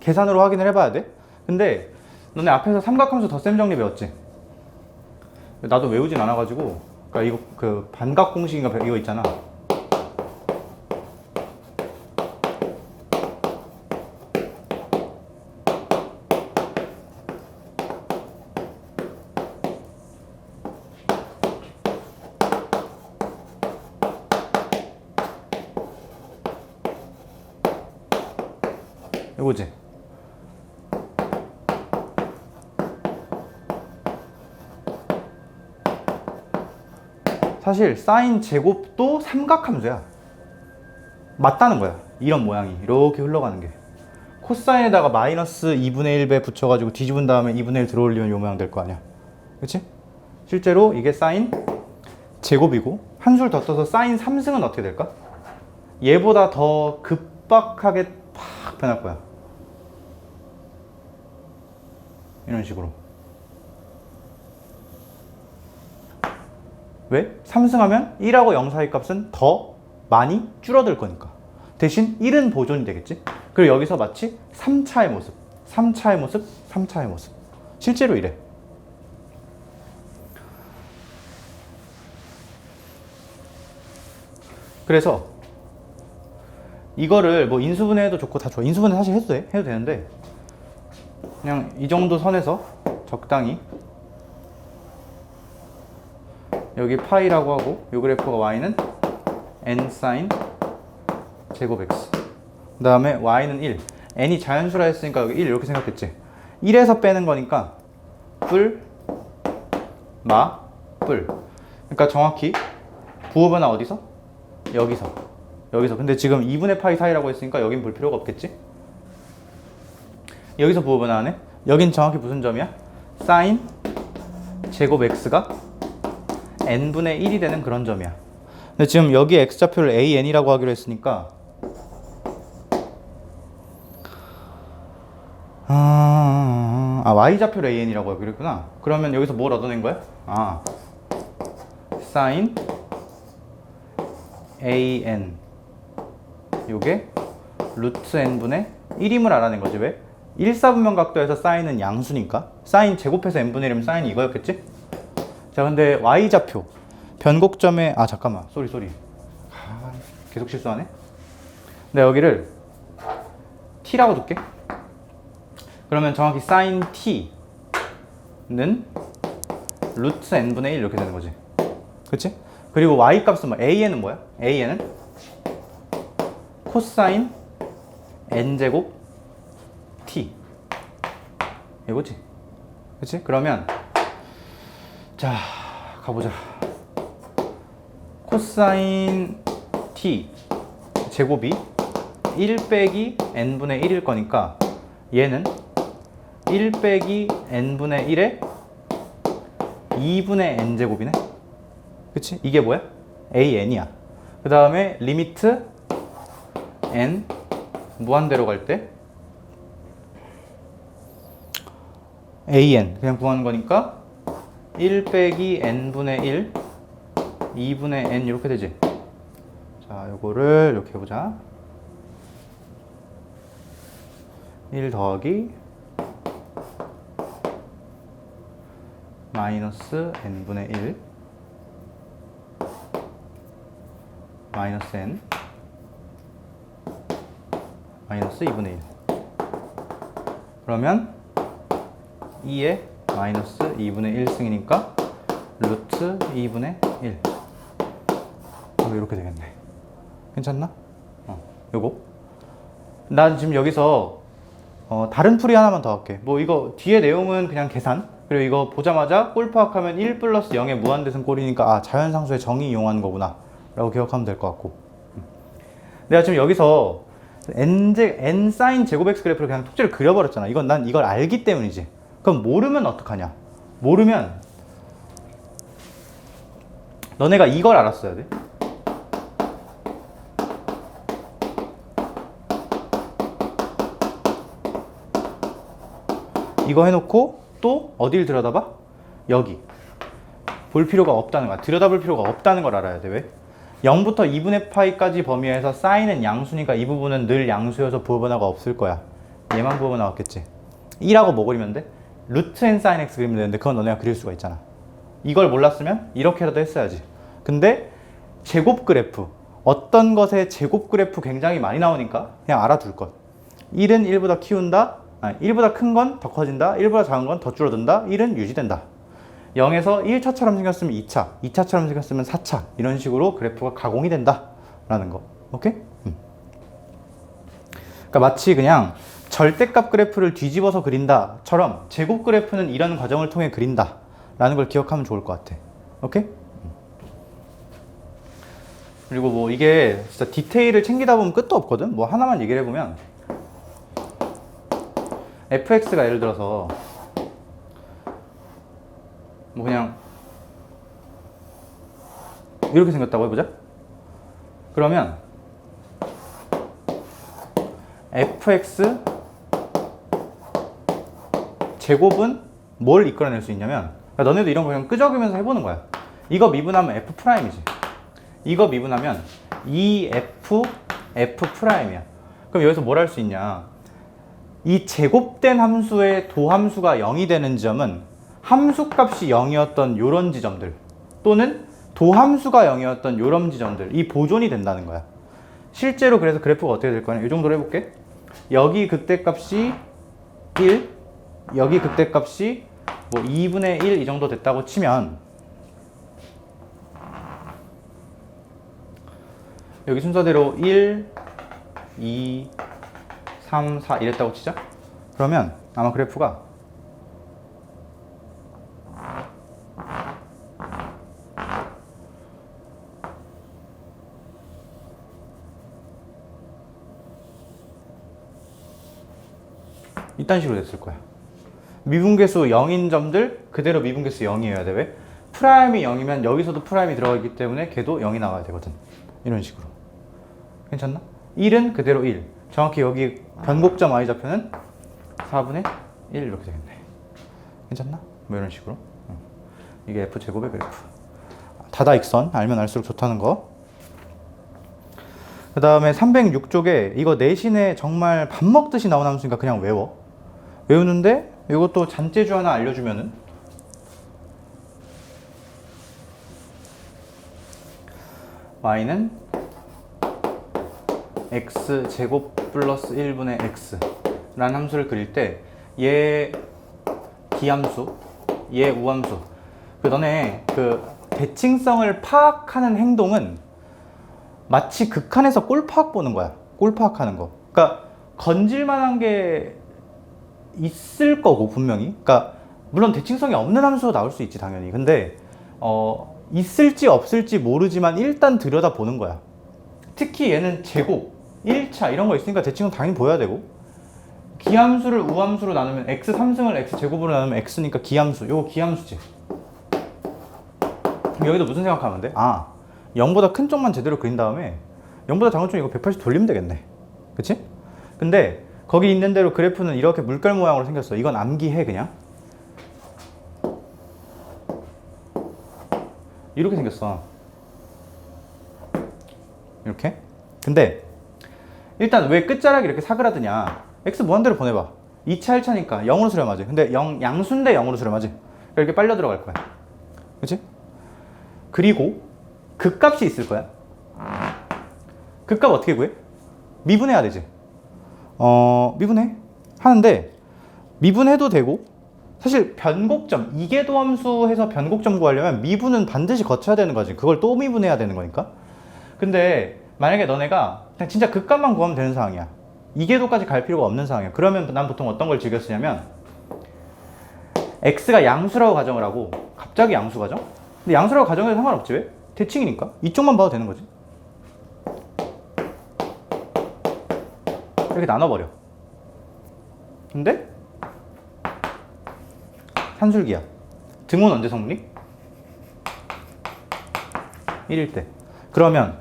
계산으로 확인을 해봐야 돼. 근데 너네 앞에서 삼각함수 덧셈 정리 배웠지? 나도 외우진 않아가지고, 그러니까 이거 그 반각 공식인가 이거 있잖아. 이거지. 사실 사인 제곱도 삼각함수야. 맞다는 거야. 이런 모양이 이렇게 흘러가는 게. 코사인에다가 마이너스 2분의 1배 붙여가지고 뒤집은 다음에 2분의 1 들어올리면 이 모양 될 거 아니야. 그치? 실제로 이게 사인 제곱이고 한 줄 더 떠서 사인 3승은 어떻게 될까? 얘보다 더 급박하게 팍 변할 거야. 이런 식으로. 왜? 3승하면 1하고 0 사이 값은 더 많이 줄어들 거니까. 대신 1은 보존이 되겠지? 그리고 여기서 마치 3차의 모습, 3차의 모습, 3차의 모습. 실제로 이래. 그래서 이거를 뭐 인수분해해도 좋고 다 좋아. 인수분해 사실 해도 돼. 해도 되는데 그냥 이 정도 선에서 적당히 여기 파이라고 하고 요 그래프가 y는 n 사인 제곱 x, 그 다음에 y는 1, n이 자연수라 했으니까 여기 1 이렇게 생각했지. 1에서 빼는 거니까 뿔, 마, 뿔. 그러니까 정확히 부호 변화 어디서? 여기서. 근데 지금 2분의 파이 사이라고 했으니까 여긴 볼 필요가 없겠지? 여기서 부호 변화하네. 여긴 정확히 무슨 점이야? 사인 제곱 x가 n분의 1이 되는 그런 점이야. 근데 지금 여기 x좌표를 an이라고 하기로 했으니까 y좌표를 an이라고 하기로 했구나. 그러면 여기서 뭘 얻어낸 거야? 사인 an 요게 루트 n분의 1임을 알아낸 거지. 왜? 1사분면 각도에서 사인은 양수니까. 사인 제곱해서 n분의 1이면 사인이 이거였겠지? 자, 근데 y좌표 변곡점에 잠깐만, 쏘리 계속 실수하네. 근데 여기를 t라고 둘게. 그러면 정확히 sin t는 루트 n분의 1 이렇게 되는 거지. 그치? 그리고 y 값은 뭐 an은 뭐야? an은 코사인 n제곱 t 이거지. 그치? 그러면 자, 가보자. 코사인 t 제곱이 1 빼기 n분의 1일 거니까 얘는 1 빼기 n분의 1에 2분의 n제곱이네. 그치? 이게 뭐야? an이야. 그 다음에 리미트 n 무한대로 갈 때 an 그냥 구하는 거니까 1 빼기 n분의 1 2분의 n 이렇게 되지. 자, 요거를 이렇게 해보자. 1 더하기 마이너스 n분의 1 마이너스 n 마이너스 2분의 1. 그러면 2에 마이너스 2분의 1승이니까 루트 2분의 1 이렇게 되겠네. 괜찮나? 요거 난 지금 여기서 다른 풀이 하나만 더 할게. 뭐 이거 뒤에 내용은 그냥 계산. 그리고 이거 보자마자 꼴 파악하면 1 플러스 0의 무한대승 꼴이니까 자연상수의 정의 이용하는 거구나 라고 기억하면 될 것 같고, 내가 지금 여기서 n 사인 제곱 x 그래프를 그냥 톡지를 그려버렸잖아. 이건 난 이걸 알기 때문이지. 그럼 모르면 어떡하냐? 모르면 너네가 이걸 알았어야 돼. 이거 해놓고 또 어딜 들여다봐? 여기. 볼 필요가 없다는 거야. 들여다볼 필요가 없다는 걸 알아야 돼. 왜? 0부터 2분의 파이까지 범위에서 사인은 양수니까 이 부분은 늘 양수여서 부호 변화가 없을 거야. 얘만 보면 나왔겠지. 1하고 뭐 그리면 돼? 루트 n sin x 그리면 되는데 그건 너네가 그릴 수가 있잖아. 이걸 몰랐으면 이렇게라도 했어야지. 근데 제곱 그래프, 어떤 것의 제곱 그래프 굉장히 많이 나오니까 그냥 알아둘 것. 1은 1보다 키운다. 1보다 큰 건 더 커진다. 1보다 작은 건 더 줄어든다. 1은 유지된다. 0에서 1차처럼 생겼으면 2차, 2차처럼 생겼으면 4차, 이런 식으로 그래프가 가공이 된다 라는 거. 오케이? 그러니까 마치 그냥 절대값 그래프를 뒤집어서 그린다처럼 제곱 그래프는 이런 과정을 통해 그린다 라는 걸 기억하면 좋을 것 같아. 오케이? 그리고 뭐 이게 진짜 디테일을 챙기다 보면 끝도 없거든. 뭐 하나만 얘기를 해보면 fx가 예를 들어서 뭐 그냥 이렇게 생겼다고 해보자. 그러면 fx 제곱은 뭘 이끌어낼 수 있냐면, 그러니까 너네도 이런 거 그냥 끄적이면서 해보는 거야. 이거 미분하면 f'이지. 이거 미분하면 2f f'이야. 그럼 여기서 뭘 할 수 있냐? 이 제곱된 함수의 도함수가 0이 되는 점은 함수값이 0이었던 요런 지점들, 또는 도함수가 0이었던 요런 지점들, 이 보존이 된다는 거야. 실제로 그래서 그래프가 어떻게 될 거냐? 이 정도로 해볼게. 여기 극대값이 1, 여기 극대값이 뭐 2분의 1 이 정도 됐다고 치면, 여기 순서대로 1, 2, 3, 4 이랬다고 치자. 그러면 아마 그래프가 이딴 식으로 됐을 거야. 미분계수 0인 점들 그대로 미분계수 0이어야 돼. 왜? 프라임이 0이면 여기서도 프라임이 들어가 있기 때문에 걔도 0이 나와야 되거든. 이런 식으로. 괜찮나? 1은 그대로 1. 정확히 여기 변곡점 y좌표는 4분의 1 이렇게 되겠네. 괜찮나? 뭐 이런 식으로. 이게 f제곱의 그래프. 다다익선 알면 알수록 좋다는 거. 그 다음에 306쪽에 이거 내신에 정말 밥 먹듯이 나오는 함수니까 그냥 외워. 외우는데 이것도 잔재주 하나 알려주면은, y는 x제곱 플러스 1분의 x 라는 함수를 그릴 때 얘 기함수, 얘 우함수, 그 너네 그 대칭성을 파악하는 행동은 마치 극한에서 꼴 파악 보는 거야. 꼴 파악하는 거. 그러니까 건질만한 게 있을 거고 분명히. 그러니까 물론 대칭성이 없는 함수도 나올 수 있지 당연히. 근데 있을지 없을지 모르지만 일단 들여다 보는 거야. 특히 얘는 제곱, 1차 이런 거 있으니까 대칭은 당연히 보여야 되고, 기함수를 우함수로 나누면 x 3승을 x 제곱으로 나누면 x니까 기함수. 요거 기함수지. 여기도 무슨 생각하면 돼? 0보다 큰 쪽만 제대로 그린 다음에 0보다 작은 쪽 이거 180 돌리면 되겠네. 그치? 근데 거기 있는 대로 그래프는 이렇게 물결 모양으로 생겼어. 이건 암기해 그냥. 이렇게 생겼어. 이렇게. 근데 일단 왜 끝자락이 이렇게 사그라드냐? x 무한대로 보내봐. 2차 1차니까 0으로 수렴하지. 근데 0, 양수인데 0으로 수렴하지. 이렇게 빨려 들어갈 거야. 그치? 그리고 극값이 있을 거야. 극값 어떻게 구해? 미분해야 되지. 미분해 하는데, 미분해도 되고, 사실 변곡점, 이계도함수 해서 변곡점 구하려면 미분은 반드시 거쳐야 되는 거지. 그걸 또 미분해야 되는 거니까. 근데 만약에 너네가 그냥 진짜 극값만 구하면 되는 상황이야. 이계도까지 갈 필요가 없는 상황이야. 그러면 난 보통 어떤 걸 즐겨 쓰냐면, x가 양수라고 가정을 하고, 갑자기 양수 가정? 근데 양수라고 가정해도 상관없지. 왜? 대칭이니까 이쪽만 봐도 되는 거지. 이렇게 나눠버려. 근데 산술기야. 등호는 언제 성립? 1일 때. 그러면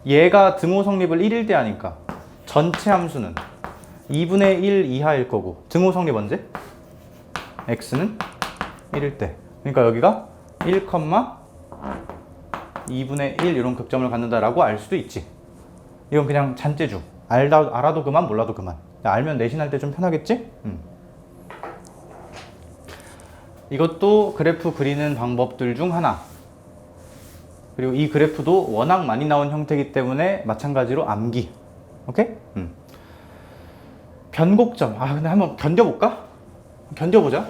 얘가 등호 성립을 1일 때 하니까 전체 함수는 2분의 1 이하일 거고, 등호 성립 언제? x는 1일 때. 그러니까 여기가 1, 2분의 1 이런 극점을 갖는다라고 알 수도 있지. 이건 그냥 잔재주. 알아도 그만, 몰라도 그만. 알면 내신할 때 좀 편하겠지? 이것도 그래프 그리는 방법들 중 하나. 그리고 이 그래프도 워낙 많이 나온 형태이기 때문에 마찬가지로 암기. 오케이? 변곡점. 근데 한번 견뎌볼까? 견뎌보자.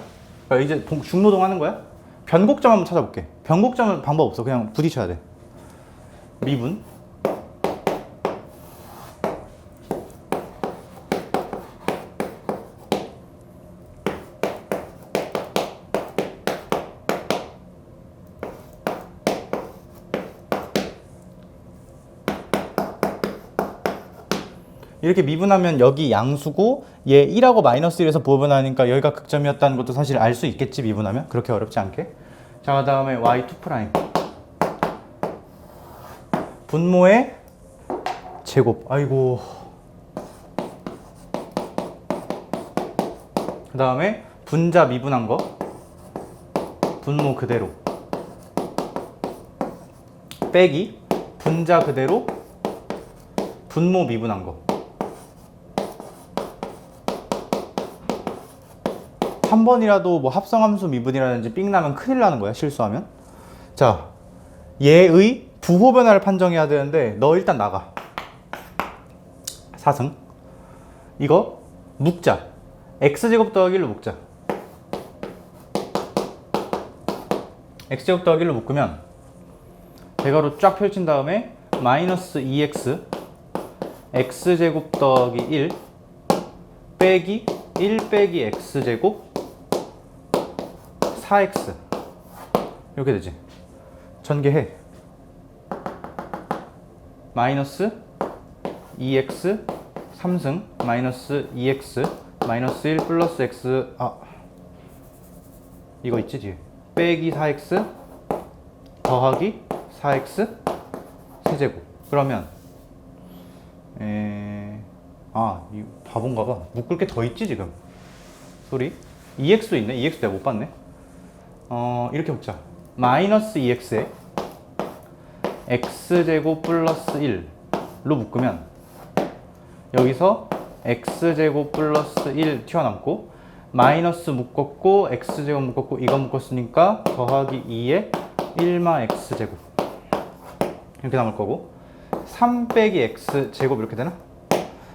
이제 중노동 하는 거야? 변곡점 한번 찾아볼게. 변곡점은 방법 없어. 그냥 부딪혀야 돼. 미분. 이렇게 미분하면 여기 양수고 얘 1하고 마이너스 1에서 부분하니까 여기가 극점이었다는 것도 사실 알 수 있겠지, 미분하면. 그렇게 어렵지 않게. 자, 그 다음에 y2' 분모의 제곱. 아이고. 그 다음에 분자 미분한 거 분모 그대로 빼기 분자 그대로 분모 미분한 거. 3번이라도 뭐 합성함수 미분이라든지 삥 나면 큰일 나는 거야, 실수하면. 자, 얘의 부호 변화를 판정해야 되는데 너 일단 나가. 4승. 이거 묶자. x제곱 더하기 1로 묶자. x제곱 더하기 1로 묶으면 대괄호 쫙 펼친 다음에 마이너스 2x x제곱 더하기 1 빼기 1 빼기 x제곱 4x 이렇게 되지. 전개해. 마이너스 2x 3승 마이너스 2x 마이너스 1 플러스 x 이거 있지 뒤에. 빼기 4x 더하기 4x 세제곱. 그러면 이 바본가 봐. 묶을 게 더 있지 지금. 소리. 2x도 있네. 2x 내가 못 봤네. 이렇게 묶자. 마이너스 2x에 x제곱 플러스 1로 묶으면 여기서 x제곱 플러스 1 튀어남고 마이너스 묶었고 x제곱 묶었고 이거 묶었으니까 더하기 2에 1마 x제곱 이렇게 남을 거고 3 빼기 x제곱 이렇게 되나?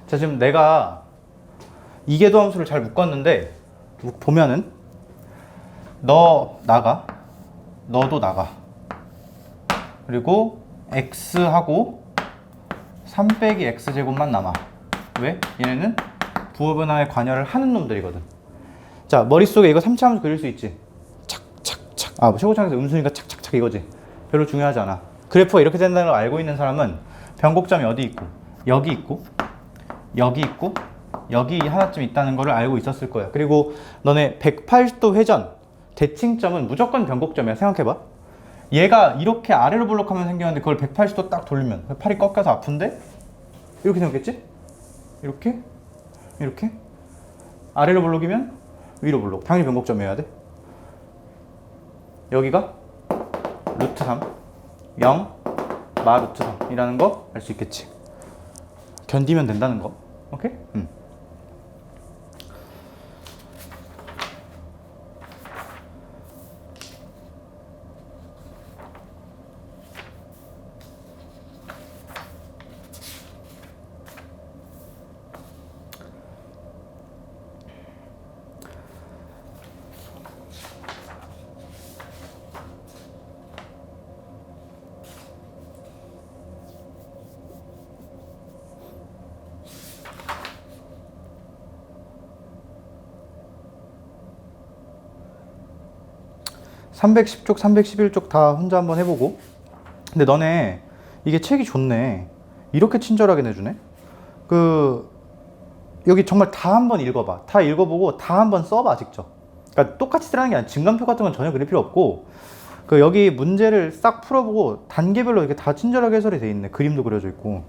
자, 지금 내가 이계도 함수를 잘 묶었는데 보면은 너 나가, 너도 나가, 그리고 x하고 3 빼기 x제곱만 남아. 왜? 얘네는 부호 변화에 관여를 하는 놈들이거든. 자, 머릿속에 이거 3차 함수 그릴 수 있지? 착착착. 최고창에서 음수니까 착착착 이거지. 별로 중요하지 않아. 그래프가 이렇게 된다는 걸 알고 있는 사람은 변곡점이 어디 있고 여기 있고 여기 있고 여기 하나쯤 있다는 걸 알고 있었을 거야. 그리고 너네 180도 회전 대칭점은 무조건 변곡점이야. 생각해봐. 얘가 이렇게 아래로 볼록하면 생겼는데 그걸 180도 딱 돌리면 팔이 꺾여서 아픈데? 이렇게 생겼겠지? 이렇게? 이렇게? 아래로 볼록이면 위로 볼록. 당연히 변곡점이어야 돼. 여기가 루트 3 0 마 루트 3이라는 거 알 수 있겠지. 견디면 된다는 거. 오케이? 310쪽, 311쪽 다 혼자 한번 해보고. 근데 너네 이게 책이 좋네. 이렇게 친절하게 내주네. 여기 정말 다 한번 읽어봐. 다 읽어보고 다 한번 써봐 직접. 그러니까 똑같이 쓰라는 게 아니라 증감표 같은 건 전혀 그릴 필요 없고 여기 문제를 싹 풀어보고 단계별로 이렇게 다 친절하게 해설이 돼 있네. 그림도 그려져 있고.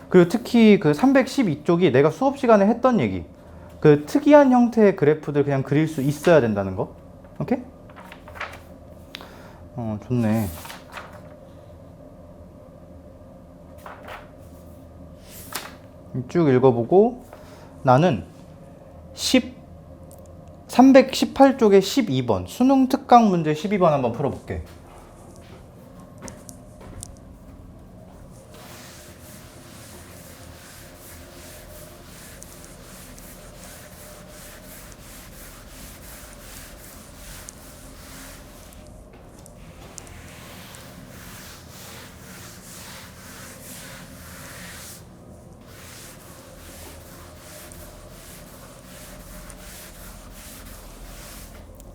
그리고 특히 312쪽이 내가 수업 시간에 했던 얘기. 특이한 형태의 그래프들 그냥 그릴 수 있어야 된다는 거. 오케이? 좋네. 쭉 읽어보고 나는 318쪽에 12번 수능 특강 문제 12번 한번 풀어볼게.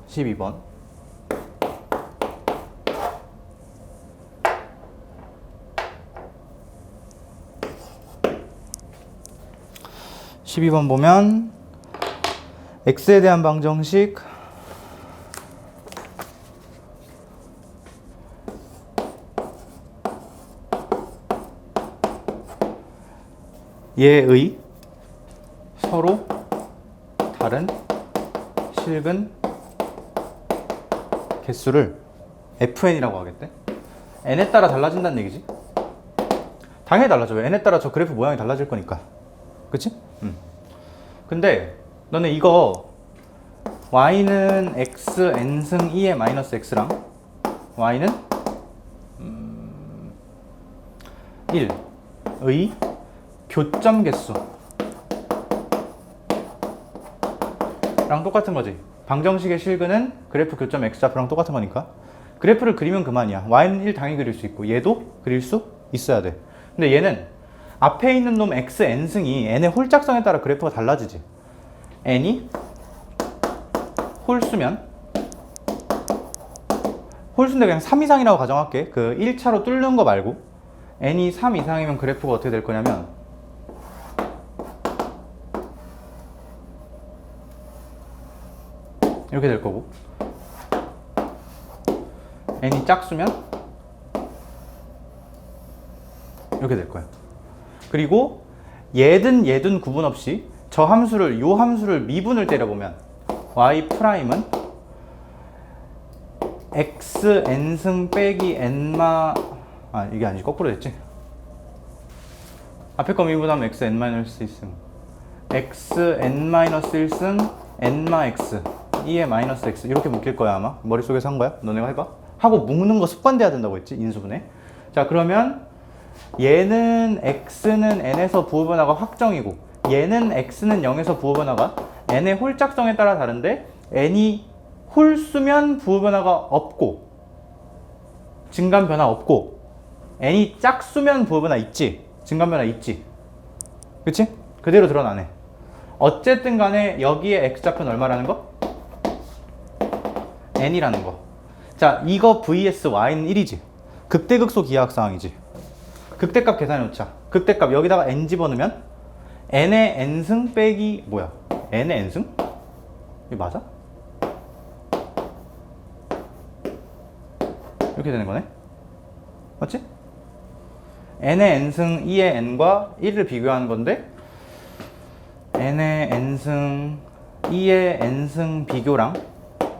(12번) 12번 보면 x에 대한 방정식 얘의 서로 다른 실근 개수를 fn이라고 하겠대. n에 따라 달라진다는 얘기지. 당연히 달라져. 왜? n에 따라 저 그래프 모양이 달라질 거니까. 그치? 근데 너네 이거 y는 x n승 2의 마이너스 x랑 y는 1의 교점 개수랑 똑같은 거지. 방정식의 실근은 그래프 교점 x좌표랑 똑같은 거니까 그래프를 그리면 그만이야. y는 1 당연히 그릴 수 있고 얘도 그릴 수 있어야 돼. 근데 얘는 앞에 있는 놈 x n승이 n의 홀짝성에 따라 그래프가 달라지지. n이 홀수면 홀수인데 그냥 3 이상이라고 가정할게. 그 1차로 뚫는 거 말고 n이 3 이상이면 그래프가 어떻게 될 거냐면 이렇게 될 거고, n이 짝수면 이렇게 될 거야. 그리고 얘든 구분 없이 저 함수를 요 함수를 미분을 때려보면 y 프라임은 x n승 빼기 n마 이게 아니지, 거꾸로 됐지. 앞에 거 미분하면 x n-1승 x n-1승 n마 x 2의 마이너스 x 이렇게 묶일 거야. 아마 머릿속에서 한 거야. 너네가 해봐. 하고 묶는 거 습관돼야 된다고 했지, 인수분해. 자, 그러면 얘는 x는 n에서 부호변화가 확정이고 얘는 x는 0에서 부호변화가 n의 홀짝성에 따라 다른데 n이 홀수면 부호변화가 없고 증간변화 없고 n이 짝수면 부호변화 있지, 증간변화 있지. 그치? 그대로 드러나네. 어쨌든 간에 여기에 x좌표는 얼마라는 거? n이라는 거. 자, 이거 vs y는 1이지. 극대극소 기하학상황이지. 극대값 계산해 놓자. 극대값 여기다가 n 집어넣으면 n의 n승 빼기 뭐야? n의 n승? 이거 맞아? 이렇게 되는 거네? 맞지? n의 n승 2의 n과 1을 비교하는 건데 n의 n승 2의 n승 비교랑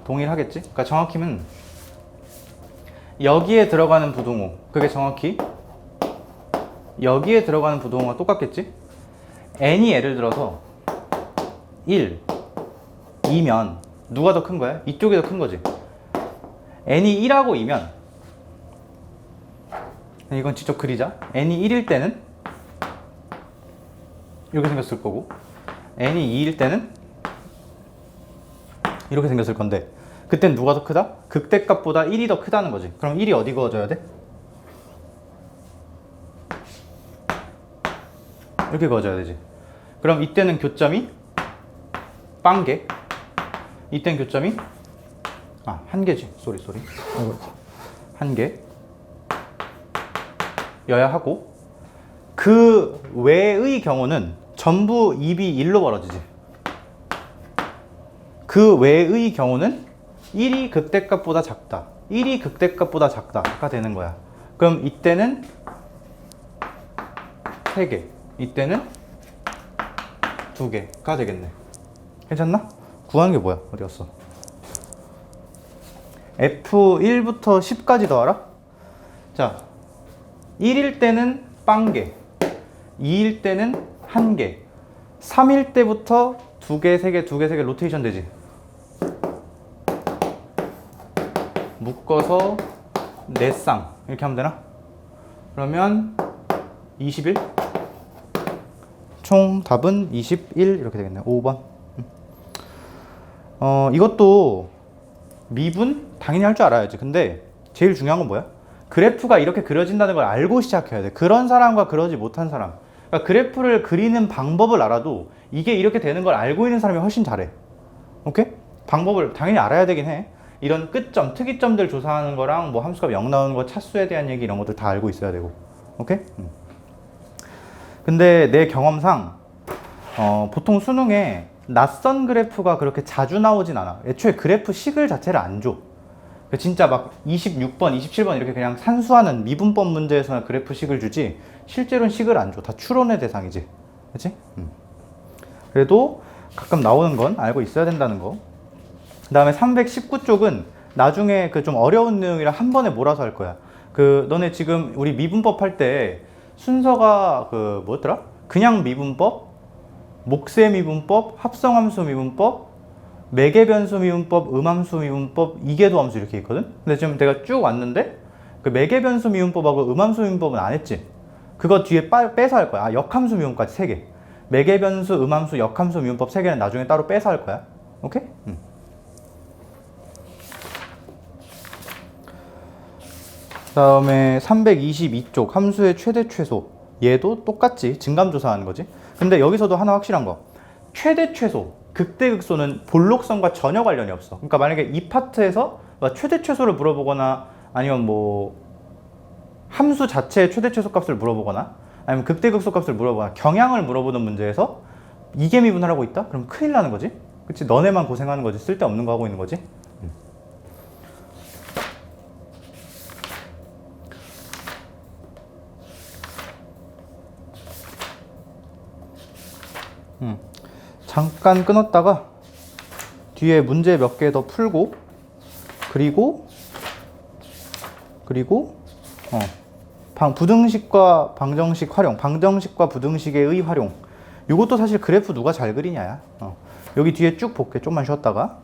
동일하겠지? 그러니까 정확히는 여기에 들어가는 부동호, 그게 정확히 여기에 들어가는 부동호가 똑같겠지? n이 예를 들어서 1, 2면 누가 더 큰 거야? 이쪽이 더 큰 거지. n이 1하고 2면 이건 직접 그리자. n이 1일 때는 이렇게 생겼을 거고 n이 2일 때는 이렇게 생겼을 건데 그땐 누가 더 크다? 극대값보다 1이 더 크다는 거지. 그럼 1이 어디 그어져야 돼? 이렇게 그어져야 되지. 그럼 이때는 교점이 빵개, 이때는 교점이 한 개지. 쏘리 한 개 여야 하고, 그 외의 경우는 전부 입이 1로 벌어지지. 그 외의 경우는 1이 극대값보다 작다, 1이 극대값보다 작다가 되는 거야. 그럼 이때는 3개, 이때는 2개가 되겠네. 괜찮나? 구하는 게 뭐야? 어디 갔어? F1부터 10까지 더하라? 자, 1일 때는 빵개, 2일 때는 1개, 3일 때부터 2개, 3개, 2개, 3개 로테이션 되지. 묶어서 4쌍 이렇게 하면 되나? 그러면 21? 총 답은 21 이렇게 되겠네요. 5번. 이것도 미분 당연히 할 줄 알아야지. 근데 제일 중요한 건 뭐야? 그래프가 이렇게 그려진다는 걸 알고 시작해야 돼. 그런 사람과 그러지 못한 사람. 그러니까 그래프를 그리는 방법을 알아도 이게 이렇게 되는 걸 알고 있는 사람이 훨씬 잘해. 오케이? 방법을 당연히 알아야 되긴 해. 이런 끝점, 특이점들 조사하는 거랑 뭐 함수값 0 나오는 거, 차수에 대한 얘기 이런 것들 다 알고 있어야 되고. 오케이? 근데 내 경험상 보통 수능에 낯선 그래프가 그렇게 자주 나오진 않아. 애초에 그래프 식을 자체를 안 줘. 진짜 막 26번, 27번 이렇게 그냥 산수하는 미분법 문제에서는 그래프 식을 주지 실제로는 식을 안 줘. 다 추론의 대상이지. 그치? 그래도 가끔 나오는 건 알고 있어야 된다는 거. 그 다음에 319쪽은 나중에 그 좀 어려운 내용이라 한 번에 몰아서 할 거야. 너네 지금 우리 미분법 할 때 순서가 뭐였더라? 그냥 미분법, 목세 미분법, 합성함수 미분법, 매개변수 미분법, 음함수 미분법, 이계도함수 이렇게 있거든? 근데 지금 내가 쭉 왔는데 그 매개변수 미분법하고 음함수 미분법은 안 했지? 그거 뒤에 빼서 할 거야. 역함수 미분까지 3개. 매개변수, 음함수, 역함수 미분법 3개는 나중에 따로 빼서 할 거야. 오케이? 그 다음에 322쪽 함수의 최대 최소. 얘도 똑같지. 증감조사하는 거지. 근데 여기서도 하나 확실한 거. 최대 최소, 극대극소는 볼록성과 전혀 관련이 없어. 그러니까 만약에 이 파트에서 최대 최소를 물어보거나 아니면 뭐 함수 자체의 최대 최소 값을 물어보거나 아니면 극대극소 값을 물어보거나 경향을 물어보는 문제에서 이계 미분하라고 있다? 그럼 큰일 나는 거지. 그치? 너네만 고생하는 거지. 쓸데없는 거 하고 있는 거지. 잠깐 끊었다가 뒤에 문제 몇 개 더 풀고 그리고 부등식과 방정식 활용, 방정식과 부등식의 활용. 이것도 사실 그래프 누가 잘 그리냐야. 여기 뒤에 쭉 볼게. 좀만 쉬었다가.